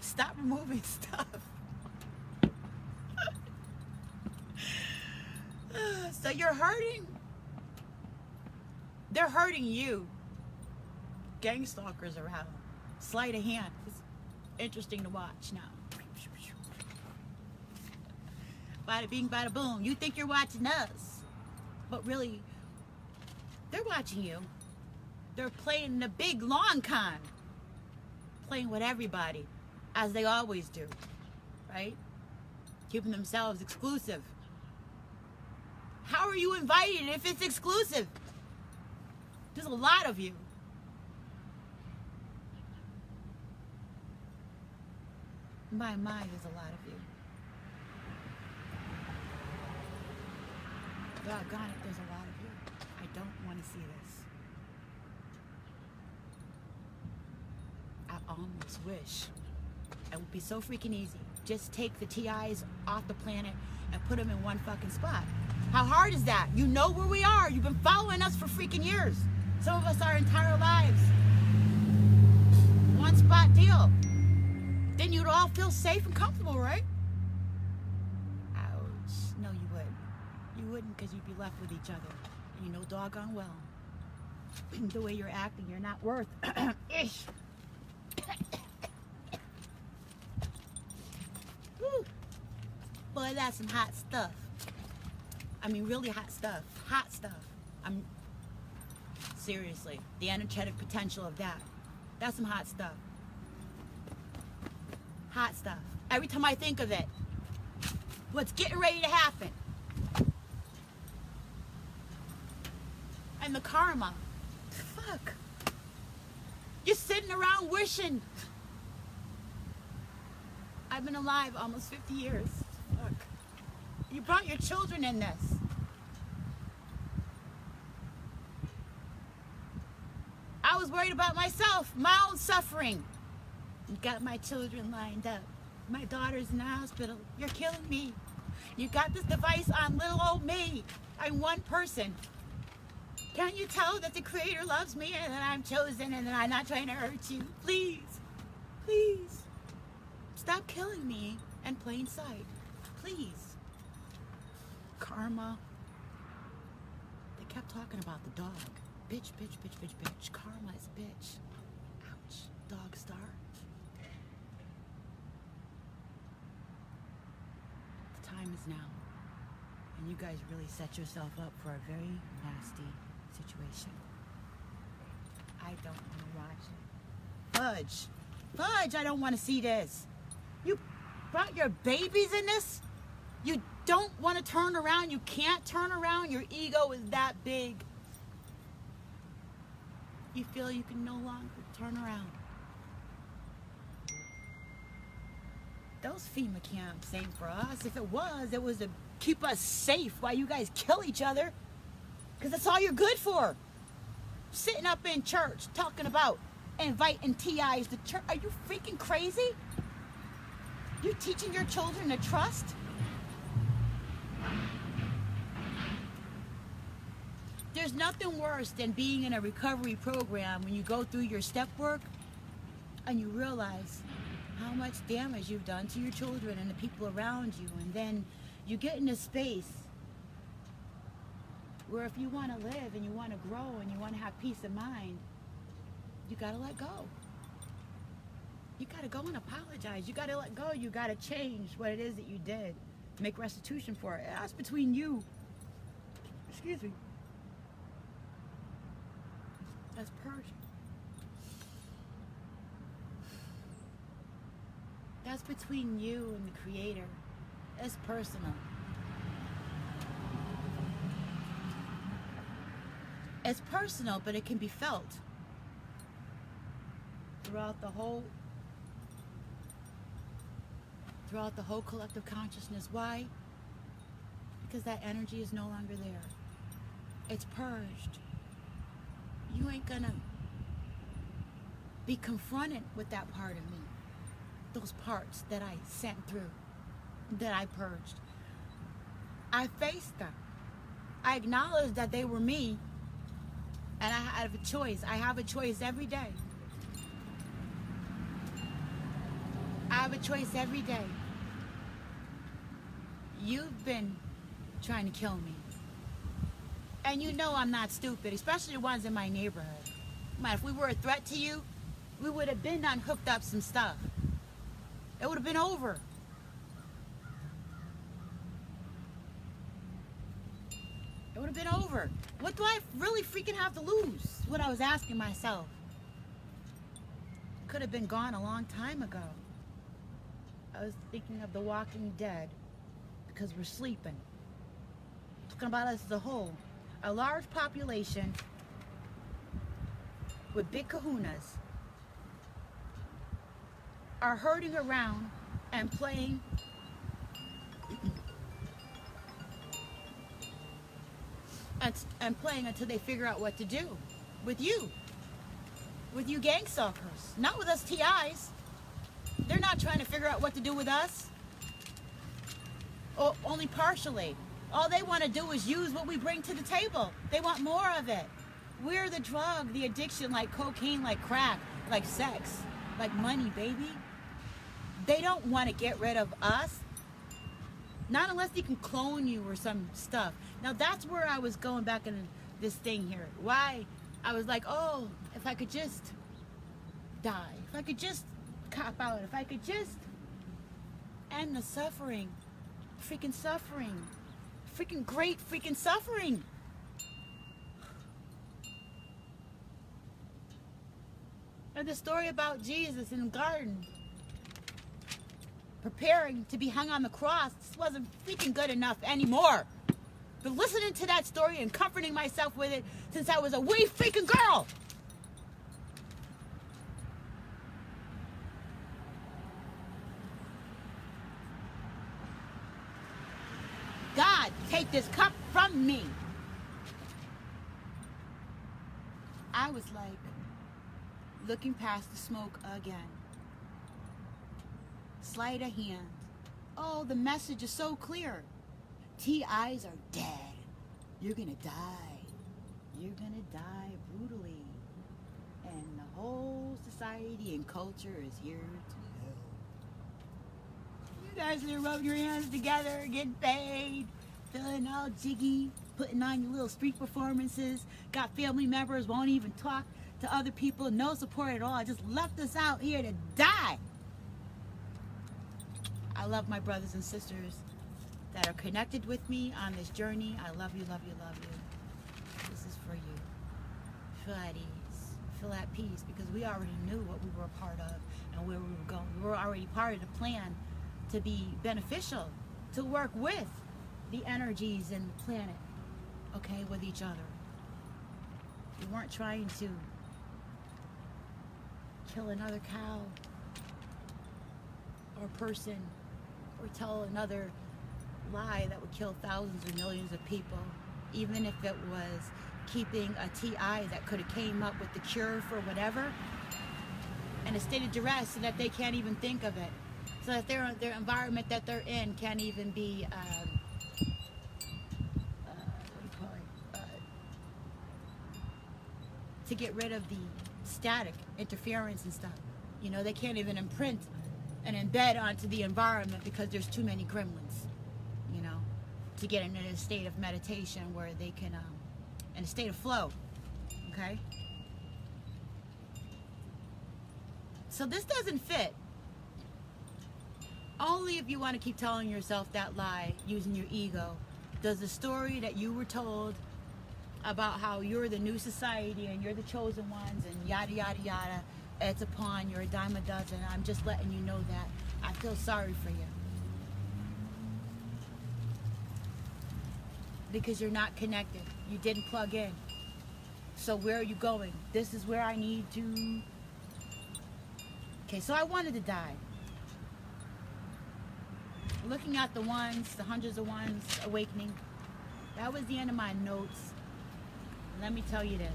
Stop removing stuff. So you're hurting. They're hurting you. Gang stalkers around. Sleight of hand. It's interesting to watch now. Bada bing, bada boom. You think you're watching us, but really, they're watching you. They're playing the big long con. Playing with everybody, as they always do, right? Keeping themselves exclusive. How are you invited if it's exclusive? There's a lot of you. My mind, there's a lot of you. Doggone it, there's a lot of you. I don't want to see this. I almost wish it would be so freaking easy. Just take the TIs off the planet and put them in one fucking spot. How hard is that? You know where we are. You've been following us for freaking years. Some of us our entire lives. One spot deal. Then you'd all feel safe and comfortable, right? Ouch. No, you wouldn't. You wouldn't, because you'd be left with each other. And you know doggone well. The way you're acting, you're not worth. Ish. Woo. Boy, that's some hot stuff. I mean, really hot stuff. Hot stuff. Seriously, the energetic potential of that. That's some hot stuff. Hot stuff. Every time I think of it, what's getting ready to happen. And the karma. Fuck. You're sitting around wishing. I've been alive almost 50 years. Fuck. You brought your children in this. I was worried about myself, my own suffering. You got my children lined up. My daughter's in the hospital. You're killing me. You got this device on little old me. I'm one person. Can't you tell that the Creator loves me and that I'm chosen and that I'm not trying to hurt you? Please, please, stop killing me in plain sight. Please. Karma. They kept talking about the dog. Bitch, bitch, bitch, bitch, bitch. Karma is bitch. Ouch. Dog star. The time is now. And you guys really set yourself up for a very nasty situation. I don't want to watch it. Fudge. Fudge, I don't want to see this. You brought your babies in this? You don't want to turn around. You can't turn around. Your ego is that big. You feel you can no longer turn around. Those FEMA camps ain't for us. If it was to keep us safe while you guys kill each other. Because that's all you're good for. Sitting up in church talking about inviting TIs to church. Are you freaking crazy? You teaching your children to trust? There's nothing worse than being in a recovery program when you go through your step work and you realize how much damage you've done to your children and the people around you, and then you get in a space where if you want to live and you want to grow and you want to have peace of mind, you got to let go. You got to go and apologize. You got to let go. You got to change what it is that you did. Make restitution for it. That's between you. Excuse me. That's purging. That's between you and the Creator. It's personal. It's personal, but it can be felt throughout the whole collective consciousness. Why? Because that energy is no longer there. It's purged. You ain't gonna be confronted with that part of me. Those parts that I sent through, that I purged. I faced them. I acknowledged that they were me, and I have a choice. I have a choice every day. I have a choice every day. You've been trying to kill me. And you know I'm not stupid, especially the ones in my neighborhood. Man, if we were a threat to you, we would have been done hooked up some stuff. It would have been over. It would have been over. What do I really freaking have to lose? What I was asking myself. Could have been gone a long time ago. I was thinking of The Walking Dead because we're sleeping. Talking about us as a whole. A large population with big kahunas are herding around and playing and playing until they figure out what to do with you gang stalkers, not with us TIs. They're not trying to figure out what to do with us, or only partially. All they want to do is use what we bring to the table. They want more of it. We're the drug, the addiction, like cocaine, like crack, like sex, like money, baby. They don't want to get rid of us. Not unless they can clone you or some stuff. Now that's where I was going back in this thing here. Why? I was like, oh, if I could just die. If I could just cop out. If I could just end the suffering. Freaking suffering. Freaking great freaking suffering. And the story about Jesus in the garden, preparing to be hung on the cross, this wasn't freaking good enough anymore. But listening to that story and comforting myself with it since I was a wee freaking girl. God, take this cup from me. I was like looking past the smoke again. Sleight of hand. Oh, the message is so clear. TIs are dead. You're gonna die. You're gonna die brutally. And the whole society and culture is here to help. You guys are rubbing your hands together, getting paid, feeling all jiggy, putting on your little street performances. Got family members, won't even talk to other people, no support at all. Just left us out here to die. I love my brothers and sisters that are connected with me on this journey. I love you, love you, love you. This is for you. Feel at ease. Feel at peace, because we already knew what we were a part of and where we were going. We were already part of the plan to be beneficial, to work with the energies in the planet, okay, with each other. We weren't trying to kill another cow or person or tell another lie that would kill thousands or millions of people, even if it was keeping a TI that could have came up with the cure for whatever in a state of duress so that they can't even think of it, so that their environment that they're in can't even be to get rid of the static interference and stuff. You know, they can't even imprint and embed onto the environment because there's too many gremlins, you know, to get into a state of meditation where they can, in a state of flow, okay? So this doesn't fit. Only if you want to keep telling yourself that lie using your ego does the story that you were told about how you're the new society and you're the chosen ones and yada yada yada, it's a pawn, you're a dime a dozen. I'm just letting you know that I feel sorry for you, because you're not connected, you didn't plug in. So where are you going? This is where I need to. Okay, so I wanted to die. Looking at the ones, the hundreds of ones awakening, that was the end of my notes. Let me tell you this.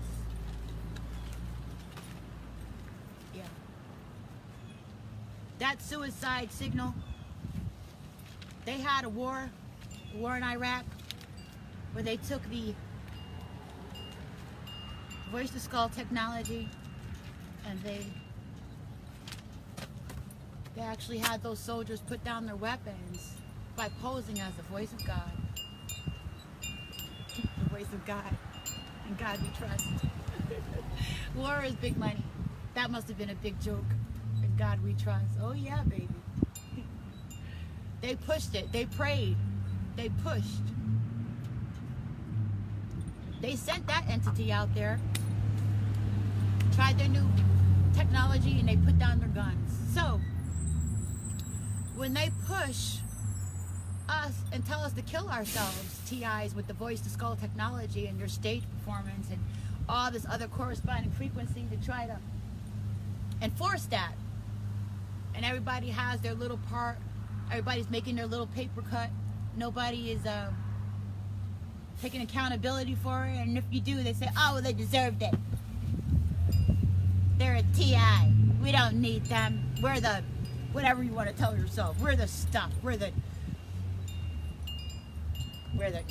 Yeah. That suicide signal, they had a war in Iraq, where they took the voice to skull technology and they actually had those soldiers put down their weapons by posing as the voice of God. The voice of God. In God we trust. War is big money. That must have been a big joke. In God we trust. Oh yeah, baby. They pushed it. They prayed. They pushed. They sent that entity out there, tried their new technology, and they put down their guns. So when they push us and tell us to kill ourselves, TIs, with the voice to skull technology and your stage performance and all this other corresponding frequency to try to enforce that, and everybody has their little part, everybody's making their little paper cut, nobody is taking accountability for it, and if you do, they say, oh, well, they deserved it, they're a TI, we don't need them, we're the whatever you want to tell yourself, we're the stuff, we're the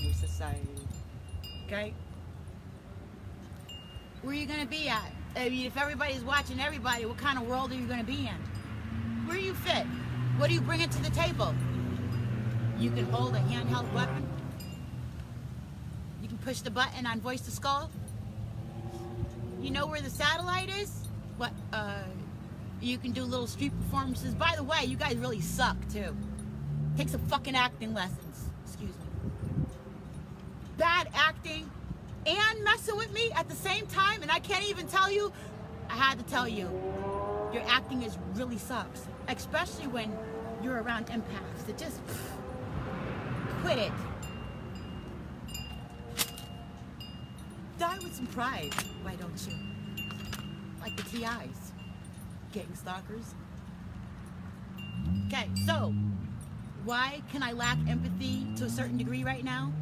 new society, okay? Where are you going to be at? I mean, if everybody's watching everybody, what kind of world are you going to be in? Where do you fit? What do you bring it to the table? You can hold a handheld weapon. You can push the button on voice to skull. You know where the satellite is? What? You can do little street performances. By the way, you guys really suck too. Take some fucking acting lessons. Excuse me. Bad acting and messing with me at the same time, and I can't even tell you. I had to tell you, your acting is really sucks, especially when you're around empaths. It just quit it. Die with some pride, why don't you? Like the TIs, gang stalkers. Okay, so why can I lack empathy to a certain degree right now?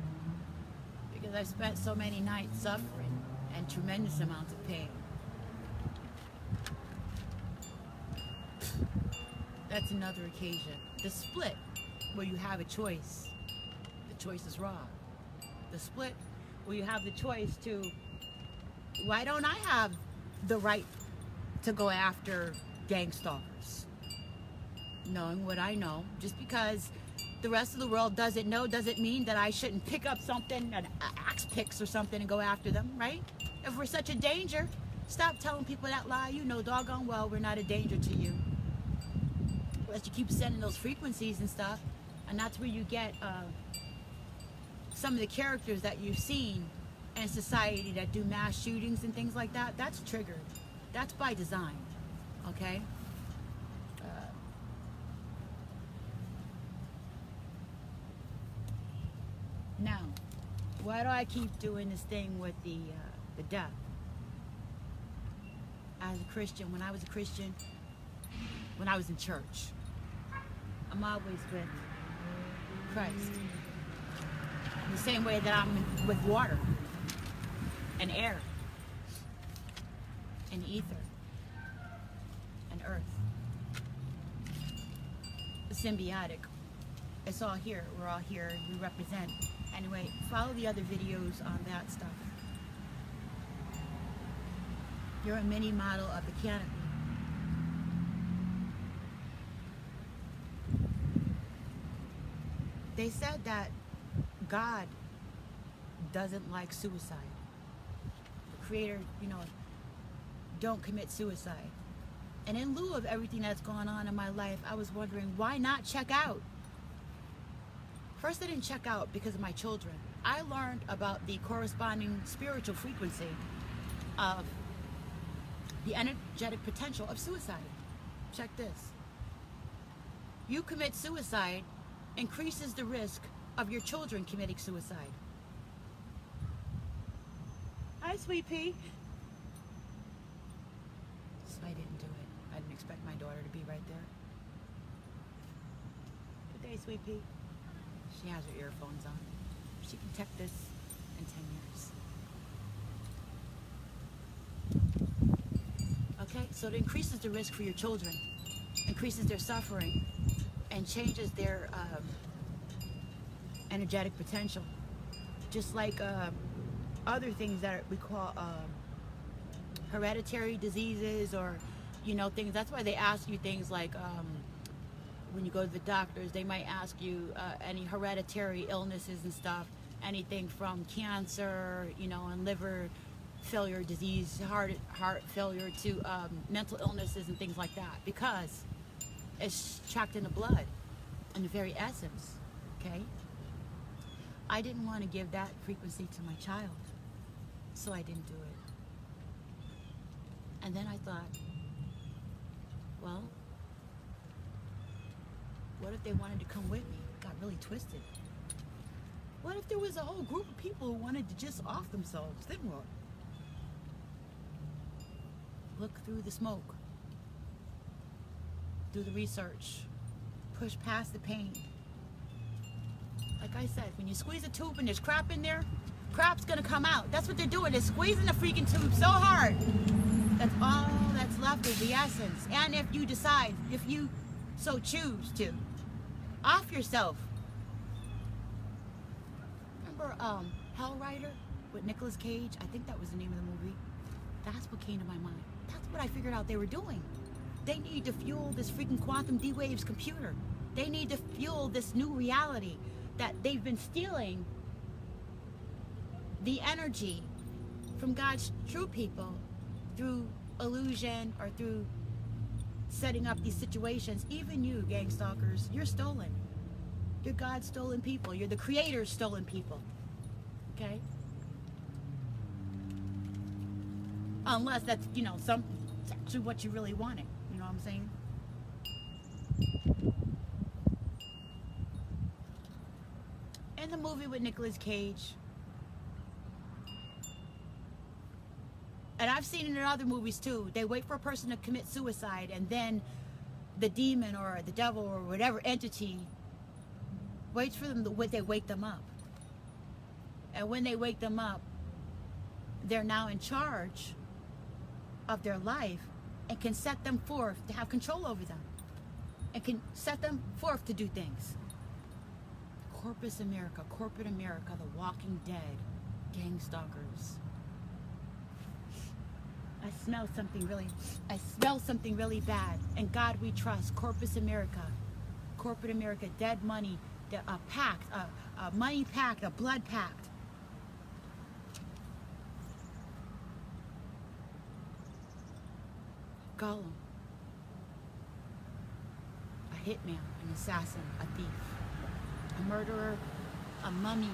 Because I've spent so many nights suffering and tremendous amounts of pain. That's another occasion. The split, where you have a choice. The choice is wrong. The split, where you have the choice to, why don't I have the right to go after gang stalkers? Knowing what I know, just because the rest of the world doesn't know doesn't mean that I shouldn't pick up something, an axe picks or something, and go after them, right? If we're such a danger, stop telling people that lie. You know doggone well we're not a danger to you. Unless you keep sending those frequencies and stuff. And that's where you get some of the characters that you've seen in society that do mass shootings and things like that. That's triggered. That's by design, okay? Now, why do I keep doing this thing with the death? As a Christian, when I was a Christian, when I was in church, I'm always with Christ. In the same way that I'm with water and air and ether and earth. Symbiotic. It's all here. We're all here. We represent. Anyway, follow the other videos on that stuff. You're a mini model of the canopy. They said that God doesn't like suicide. The Creator, you know, don't commit suicide. And in lieu of everything that's gone on in my life, I was wondering, why not check out? First, I didn't check out because of my children. I learned about the corresponding spiritual frequency of the energetic potential of suicide. Check this. You commit suicide increases the risk of your children committing suicide. Hi, sweet pea. So I didn't do it. I didn't expect my daughter to be right there. Good day, sweet pea. She has her earphones on. She can tech this in 10 years. Okay, so it increases the risk for your children, increases their suffering, and changes their energetic potential. Just like other things that we call hereditary diseases, or, you know, things. That's why they ask you things like, when you go to the doctors, they might ask you any hereditary illnesses and stuff, anything from cancer, you know, and liver failure disease, heart failure, to mental illnesses and things like that, because it's trapped in the blood, in the very essence, okay? I didn't want to give that frequency to my child, so I didn't do it. And then I thought, well, what if they wanted to come with me? Got really twisted. What if there was a whole group of people who wanted to just off themselves? Then what? Look through the smoke. Do the research. Push past the pain. Like I said, when you squeeze a tube and there's crap in there, crap's gonna come out. That's what they're doing. They're squeezing the freaking tube so hard. That's all that's left of the essence. And if you decide, if you so choose to, off yourself. Remember Hell Rider with Nicolas Cage? I think that was the name of the movie. That's what came to my mind. That's what I figured out they were doing. They need to fuel this freaking quantum D-Waves computer. They need to fuel this new reality that they've been stealing the energy from God's true people through illusion or through setting up these situations. Even you, gang stalkers, you're stolen. You're God's stolen people. You're the Creator's stolen people. Okay? Unless that's, you know, it's actually what you really wanted. You know what I'm saying? In the movie with Nicolas Cage, and I've seen it in other movies too, they wait for a person to commit suicide, and then the demon or the devil or whatever entity waits for them they wake them up. And when they wake them up, they're now in charge of their life and can set them forth to have control over them. and can set them forth to do things. Corpus America, corporate America, the walking dead, gang stalkers. I smell something really bad. And God we trust. Corpus America, corporate America, dead money, a pact, a money pact, a blood pact. Gollum, a hitman, an assassin, a thief, a murderer, a mummy,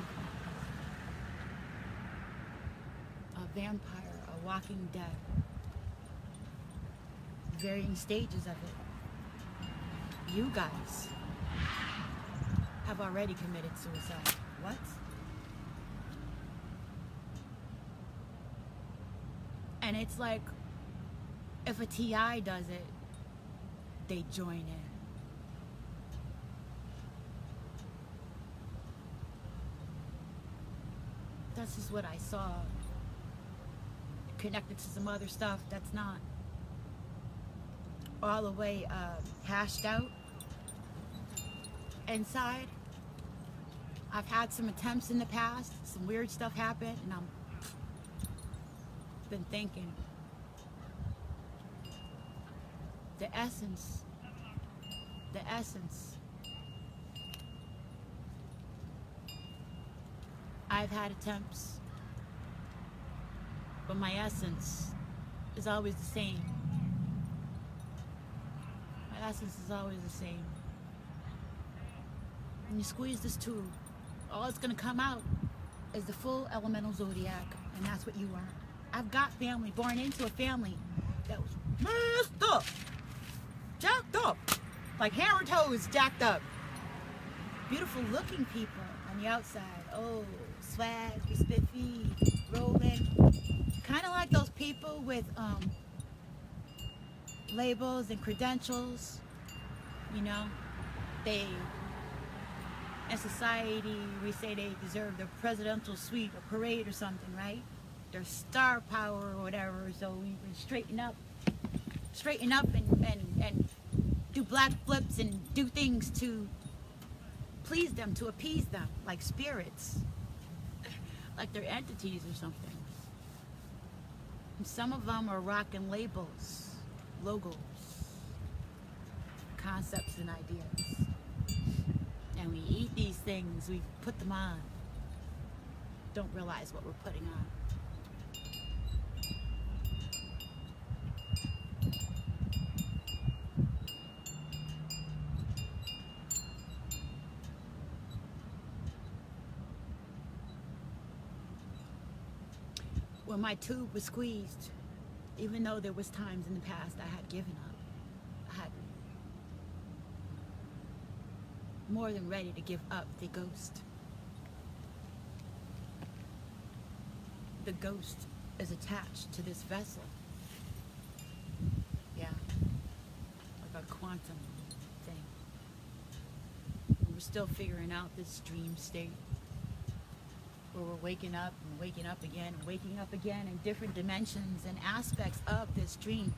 a vampire, a walking dead. Varying stages of it. You guys have already committed suicide. What? And it's like, if a TI does it, they join in. That's just what I saw. Connected to some other stuff that's not all the way hashed out inside. I've had some attempts in the past, some weird stuff happened, and I've been thinking. The essence. I've had attempts, but my essence is always the same. My essence is always the same. When you squeeze this tube, all it's gonna come out is the full elemental zodiac, and that's what you are. I've got family, born into a family that was messed up, jacked up, like hammer toes jacked up. Beautiful looking people on the outside. Oh, swag, spiffy, rolling. Kind of like those people with labels and credentials. You know, they, in society, we say they deserve the presidential suite or parade or something, right? Their star power or whatever. So we straighten up and do black flips and do things to please them, to appease them, like spirits, like they're entities or something. And some of them are rocking labels, logos, concepts and ideas. And we eat these things, we put them on, don't realize what we're putting on. When my tube was squeezed, even though there was times in the past I had given up, I had more than ready to give up the ghost. The ghost is attached to this vessel. Yeah, like a quantum thing. We're still figuring out this dream state, where we're waking up and waking up again and waking up again in different dimensions and aspects of this dream.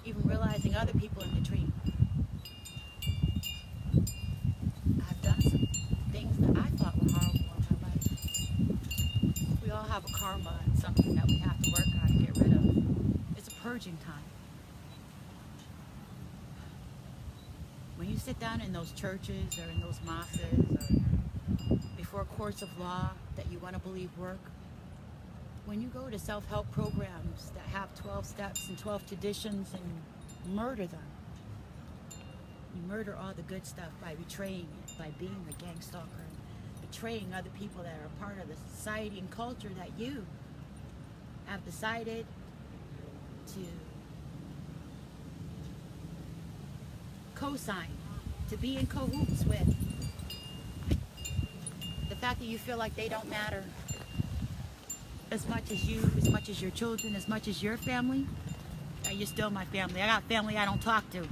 Even realizing other people in the dream. I've done some things that I thought were horrible in my life. We all have a karma and something that we have to work on and get rid of. It's a purging time. When you sit down in those churches or in those mosques or before courts of law that you want to believe work, when you go to self-help programs that have 12 steps and 12 traditions and murder them, you murder all the good stuff by betraying it, by being a gang stalker, and betraying other people that are part of the society and culture that you have decided to co-sign, to be in cahoots with. The fact that you feel like they don't matter as much as you, as much as your children, as much as your family, you're still my family. I got family I don't talk to.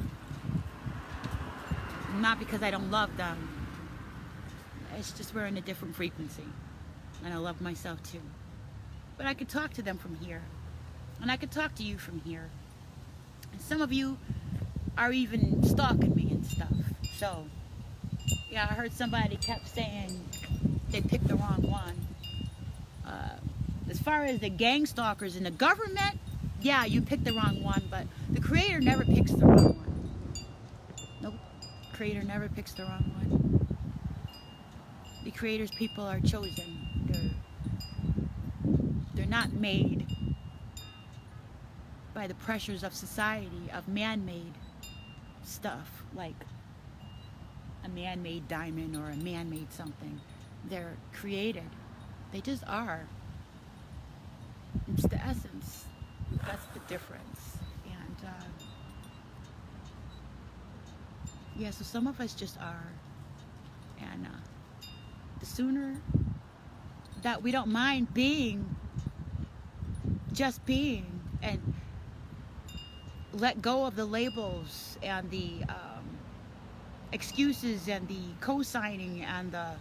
Not because I don't love them. It's just we're in a different frequency. And I love myself too. But I could talk to them from here. And I could talk to you from here. And some of you are even stalking me and stuff. So, yeah, I heard somebody kept saying they picked the wrong one. As far as the gang stalkers in the government, yeah, you picked the wrong one, but the creator never picks the wrong one. Nope, creator never picks the wrong one. The creator's people are chosen. They're not made by the pressures of society, of man-made stuff, like a man-made diamond or a man-made something. They're created. They just are. It's the essence. That's the difference. And yeah, so some of us just are. And the sooner that we don't mind being, just being, and let go of the labels and the excuses and the co-signing and the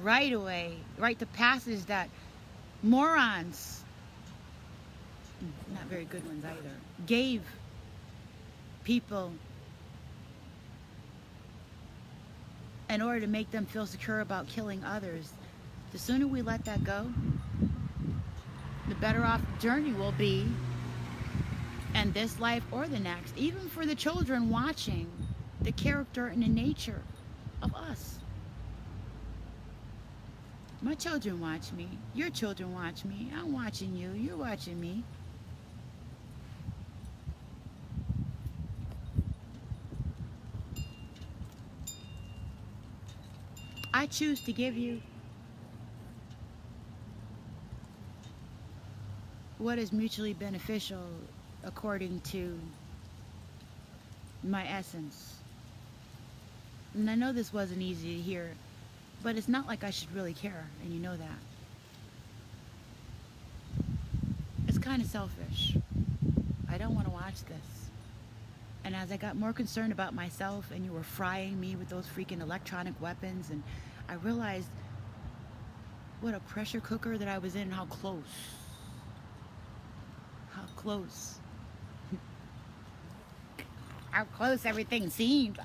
right to passage that morons, not very good ones either, gave people in order to make them feel secure about killing others. The sooner we let that go, the better off the journey will be, and this life or the next, even for the children watching the character and the nature of us. My children watch me. Your children watch me. I'm watching you. You're watching me. I choose to give you what is mutually beneficial according to my essence. And I know this wasn't easy to hear, but it's not like I should really care, and you know that. It's kind of selfish. I don't want to watch this. And as I got more concerned about myself, and you were frying me with those freaking electronic weapons, and I realized what a pressure cooker that I was in, how close. How close. How close everything seemed.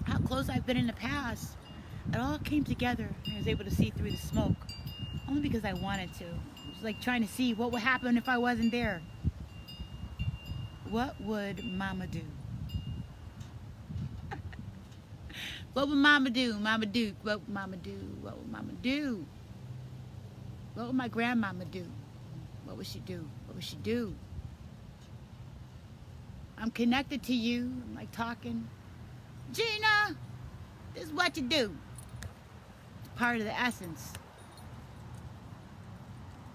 How close I've been in the past. It all came together, and I was able to see through the smoke. Only because I wanted to. It was like trying to see what would happen if I wasn't there. What would Mama do? What would Mama do? Mama do. What would Mama do? What would Mama do? What would my grandmama do? What would she do? What would she do? I'm connected to you. I'm like talking. Gina, this is what you do. It's part of the essence.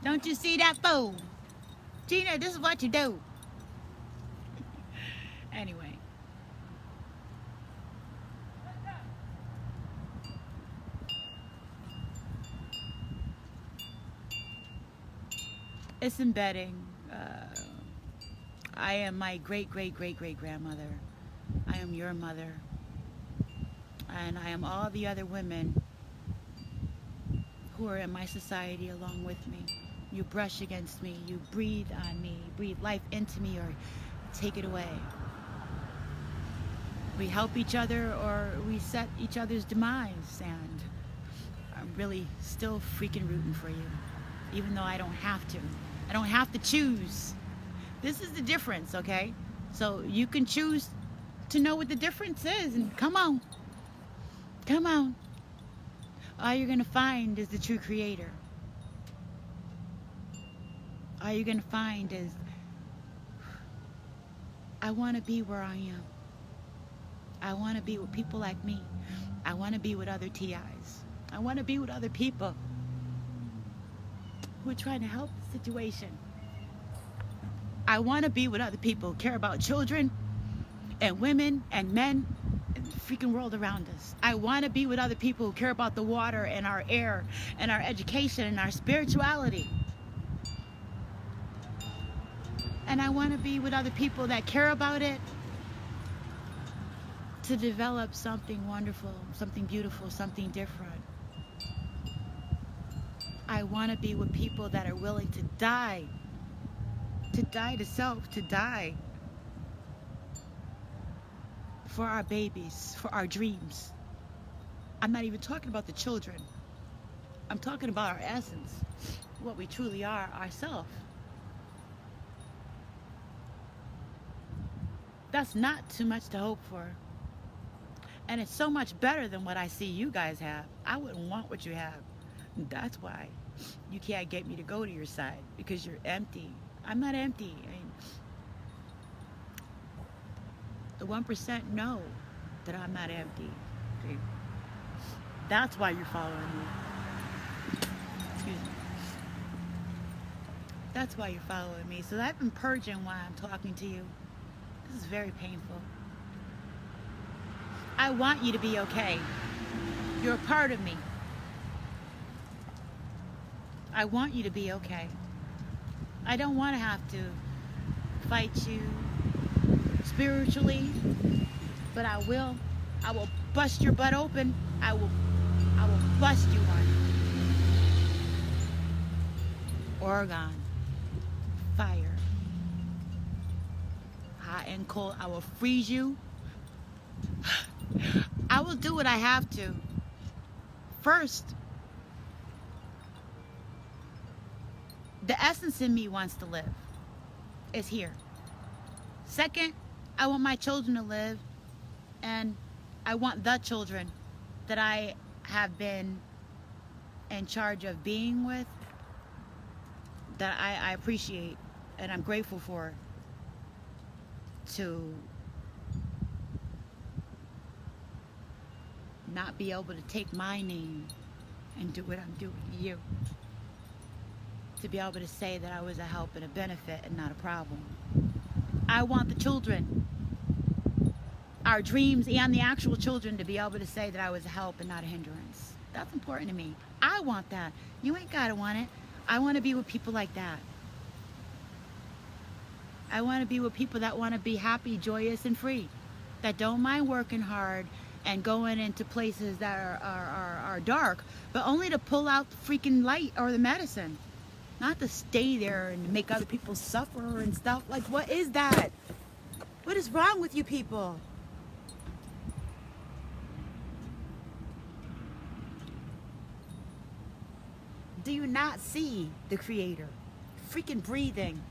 Don't you see that fool? Gina, this is what you do. Anyway. It's embedding. I am my great-great-great-great-grandmother. I am your mother. And I am all the other women who are in my society along with me. You brush against me. You breathe on me. Breathe life into me or take it away. We help each other or we set each other's demise. And I'm really still freaking rooting for you. Even though I don't have to. I don't have to choose. This is the difference, okay? So you can choose to know what the difference is, and come on. Come on. All you're going to find is the true creator. All you're going to find is, I want to be where I am. I want to be with people like me. I want to be with other TIs. I want to be with other people who are trying to help the situation. I want to be with other people who care about children and women and men and the freaking world around us. I want to be with other people who care about the water and our air and our education and our spirituality. And I want to be with other people that care about it to develop something wonderful, something beautiful, something different. I want to be with people that are willing to die to self, to die for our babies, for our dreams. I'm not even talking about the children. I'm talking about our essence, what we truly are, ourselves. That's not too much to hope for. And it's so much better than what I see you guys have. I wouldn't want what you have. That's why you can't get me to go to your side, because you're empty. I'm not empty. I mean, the 1% know that I'm not empty. Okay? That's why you're following me. Excuse me. That's why you're following me. So I've been purging while I'm talking to you. This is very painful. I want you to be okay. You're a part of me. I want you to be okay. I don't want to have to fight you spiritually, but I will. I will bust your butt open. I will bust you one. Oregon, fire, hot and cold. I will freeze you. I will do what I have to. First, the essence in me wants to live. It's here. Second, I want my children to live, and I want the children that I have been in charge of being with, that I appreciate and I'm grateful for, to not be able to take my name and do what I'm doing to you. To be able to say that I was a help and a benefit and not a problem. I want the children, our dreams and the actual children, to be able to say that I was a help and not a hindrance. That's important to me. I want that. You ain't gotta want it. I want to be with people like that. I want to be with people that want to be happy, joyous, and free. That don't mind working hard and going into places that are dark, but only to pull out the freaking light or the medicine. Not to stay there and make other people suffer and stuff. Like, what is that? What is wrong with you people? Do you not see the Creator freaking breathing?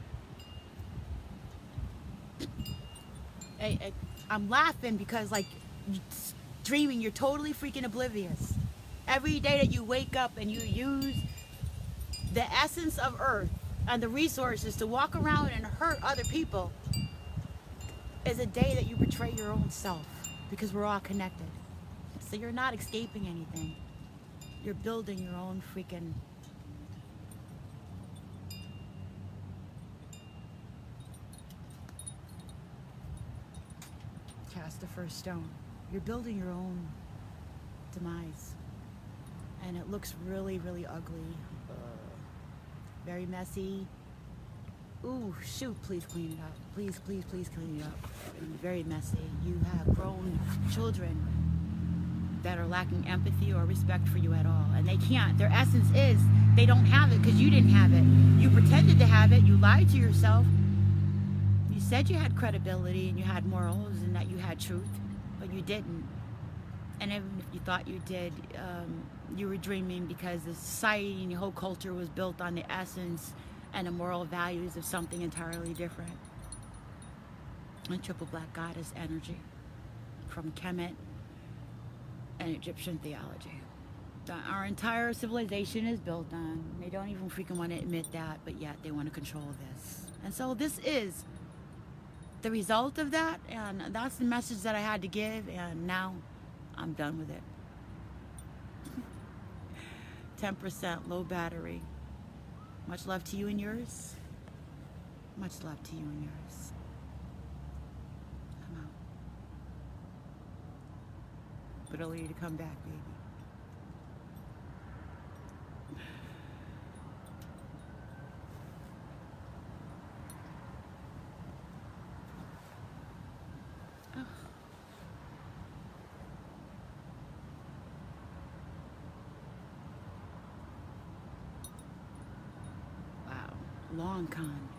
I'm laughing because, like, dreaming, you're totally freaking oblivious. Every day that you wake up and you use the essence of Earth and the resources to walk around and hurt other people is a day that you betray your own self, because we're all connected. So you're not escaping anything. You're building your own freaking cast the first stone. You're building your own demise. And it looks really, really ugly. Very messy. Ooh, shoot, please clean it up. Please, please, please clean it up. Very messy. You have grown children that are lacking empathy or respect for you at all. And they can't. Their essence is, they don't have it because you didn't have it. You pretended to have it. You lied to yourself. You said you had credibility and you had morals and that you had truth, but you didn't. And even if you thought you did, you were dreaming, because the society and your whole culture was built on the essence and the moral values of something entirely different. And triple black goddess energy from Kemet and Egyptian theology that our entire civilization is built on. They don't even freaking want to admit that, but yet they want to control this. And so this is the result of that, and that's the message that I had to give, and now I'm done with it. 10% low battery. Much love to you and yours. Much love to you and yours. I'm out. But only to come back, baby. Long con.